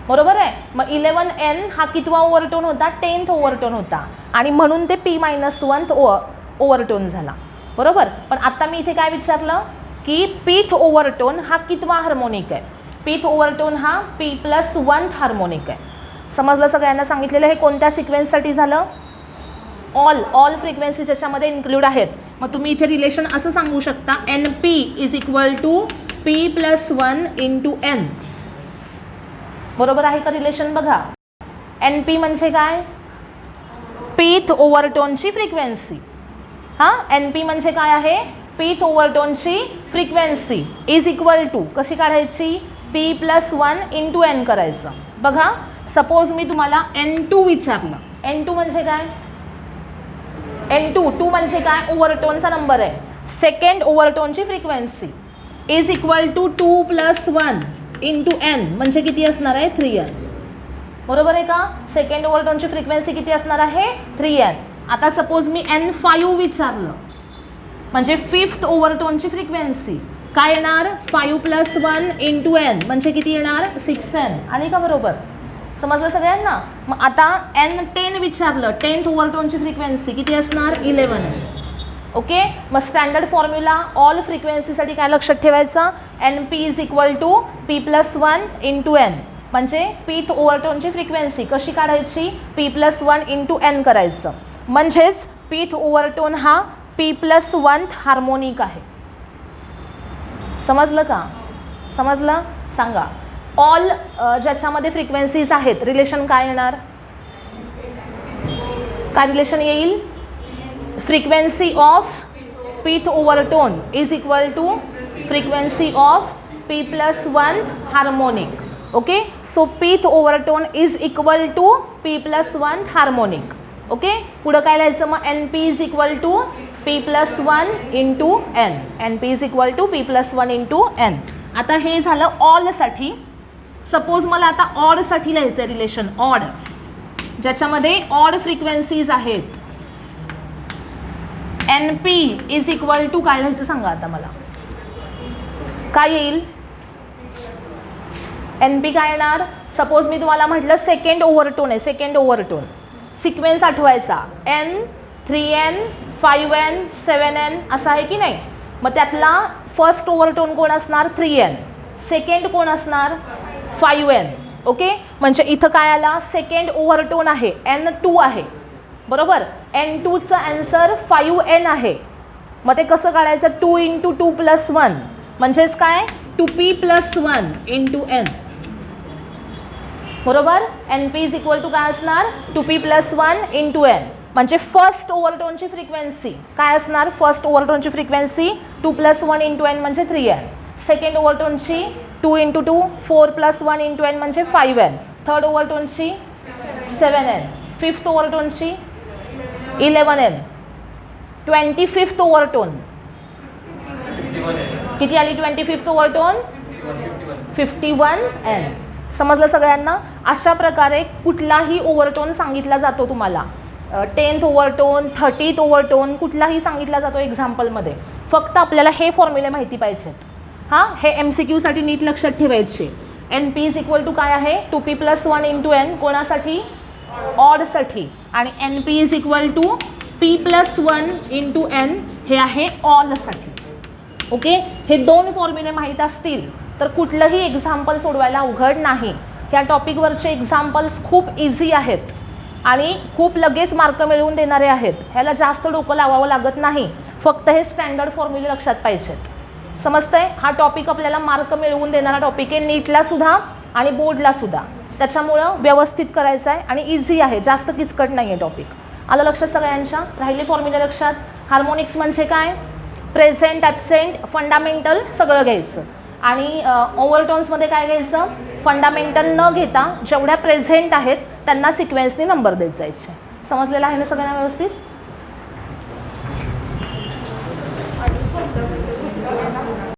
बरोबर आहे. मग 11n हा कितवा ओव्हरटोन होता? 10th ओव्हरटोन होता आणि म्हणून ते p-1 ओव्हरटोन झाला, बरोबर. पण आता मी इथे काय विचारलं की पीथ ओव्हरटोन हा कितवा हार्मोनिक आहे? पीथ ओव्हरटोन हा p+1 हार्मोनिक आहे. समजलं सगळ्यांना? सांगितलेलं. हे कोणत्या सिक्वेन्ससाठी झालं? ऑल फ्रिक्वेन्सी ज्याच्यामध्ये इन्क्लूड आहेत. मग तुम्ही इथे रिलेशन असं सांगू शकता, NP is equal to p+1 into n. बरोबर आहे का रिलेशन? बघा, NP म्हणजे काय? पीथ ओव्हरटोनची फ्रिक्वेन्सी. हां, NP म्हणजे काय आहे? पीथ ओव्हरटोनची फ्रिक्वेन्सी इज इक्वल टू कशी काढायची? p+1 इंटू n करायचं. बघा, सपोज मी तुम्हाला N2 विचारलं. N2 म्हणजे काय? N2 म्हणजे काय? ओव्हरटोनचा नंबर आहे. सेकंड ओव्हरटोनची frequency is equal to 2+1 into n म्हणजे किती असणार आहे? 3n, बरोबर आहे का? सेकंड ओव्हरटोनची फ्रिक्वेन्सी किती असणार आहे? 3n. आता सपोज मी N5 विचारलं म्हणजे फिफ्थ ओव्हरटोनची फ्रिक्वेन्सी काय येणार? 5+1 इंटू n म्हणजे किती येणार? 6n. आली का बरोबर? समजलं सगळ्यांना? मग आता N10 विचारलं, 10th ओव्हरटोनची फ्रिक्वेन्सी किती असणार? 11n. ओके. मग स्टँडर्ड फॉर्म्युला ऑल फ्रिक्वेन्सीसाठी काय लक्षात ठेवायचं? NP is equal to p+1 into n म्हणजे पीथ ओव्हरटोनची फ्रिक्वेन्सी कशी काढायची? p+1 इंटू n करायचं. म्हणजेच पीथ ओव्हरटोन हा p+1 हार्मोनिक आहे. समजलं का? समजलं? सांगा. ऑल ज्याच्यामध्ये फ्रिक्वेन्सीज आहेत, रिलेशन काय येणार? काय रिलेशन येईल? Frequency of pth overtone is equal to frequency of p+1 harmonic. Okay. So pth overtone is equal to p+1 harmonic. Okay. पुढं काय लिहायचं मग? NP is equal to p+1 into n. NP is equal to p+1 into n. आता हे झालं ऑलसाठी. Suppose मला आता ऑडसाठी लिहायचं आहे रिलेशन. ऑड ज्याच्यामध्ये ऑड फ्रिक्वेन्सीज आहेत. NP इज इक्वल टू काय लिहायचं सांगा आता मला? काय येईल? NP काय येणार? सपोज मी तुम्हाला म्हटलं सेकंड ओव्हरटोन आहे. सेकंड ओव्हरटोन सिक्वेन्स आठवायचा. n, 3n, 5n, 7n असा आहे की नाही? मग त्यातला फर्स्ट ओव्हरटोन कोण असणार? 3n. सेकंड कोण असणार? 5n. ओके. म्हणजे इथं काय आला? सेकंड ओव्हरटोन आहे, N2 आहे, बरोबर. N2चं आन्सर 5n आहे. मग ते कसं काढायचं? 2 इंटू 2+1 म्हणजेच काय? 2p+1 इंटू n, बरोबर. NP इज इक्वल टू काय असणार? 2p+1 इंटू n म्हणजे फर्स्ट ओव्हरटोनची फ्रिक्वेन्सी काय असणार? फर्स्ट ओव्हरटोनची फ्रिक्वेन्सी 2+1 इंटू n म्हणजे 3n. सेकंड ओव्हरटोनची 2 इंटू 2 4+1 इंटू n म्हणजे 5n. Third ओव्हरटोनची 7n. Fifth ओव्हरटोनची 11n. 25th ओव्हरटोन किती आली? 25th ओव्हरटोन 51n. समजलं सगळ्यांना? अशा प्रकारे कुठलाही ओव्हरटोन सांगितला जातो तुम्हाला. 10th ओव्हरटोन, 30th ओव्हरटोन कुठलाही सांगितला जातो एक्झाम्पलमध्ये. फक्त आपल्याला हे फॉर्म्युले माहिती पाहिजेत. हां, हे MCQसाठी नीट लक्षात ठेवायचे. NP इज इक्वल टू काय आहे 2p + 1 × n कोणासाठी ऑडसाठी आणि NP is equal to p + 1 × n हे आहे ऑलसाठी. ओके, हे 2 फॉर्म्युले माहीत असतील तर कुठलंही एक्झाम्पल सोडवायला अवघड नाही. ह्या टॉपिकवरचे एक्झाम्पल्स खूप इझी आहेत आणि खूप लगेच मार्क मिळवून देणारे आहेत. ह्याला जास्त डोकं लावावं लागत नाही, फक्त हे स्टँडर्ड फॉर्म्युले लक्षात पाहिजेत. समजतंय? हा टॉपिक आपल्याला मार्क मिळवून देणारा टॉपिक आहे, नीटला सुद्धा आणि बोर्डला सुद्धा. त्याच्यामुळं व्यवस्थित करायचं आहे आणि इझी आहे, जास्त किचकट नाही आहे टॉपिक. आलं लक्षात सगळ्यांच्या? राहिले फॉर्म्युले लक्षात. हार्मोनिक्स म्हणजे काय? प्रेझेंट, ॲब्सेंट, फंडामेंटल सगळं घ्यायचं आणि ओव्हरटोन्समध्ये काय घ्यायचं? फंडामेंटल न घेता जेवढ्या प्रेझेंट आहेत त्यांना सिक्वेन्सनी नंबर देत जायचे. समजलेलं आहे ना सगळ्यांना व्यवस्थित?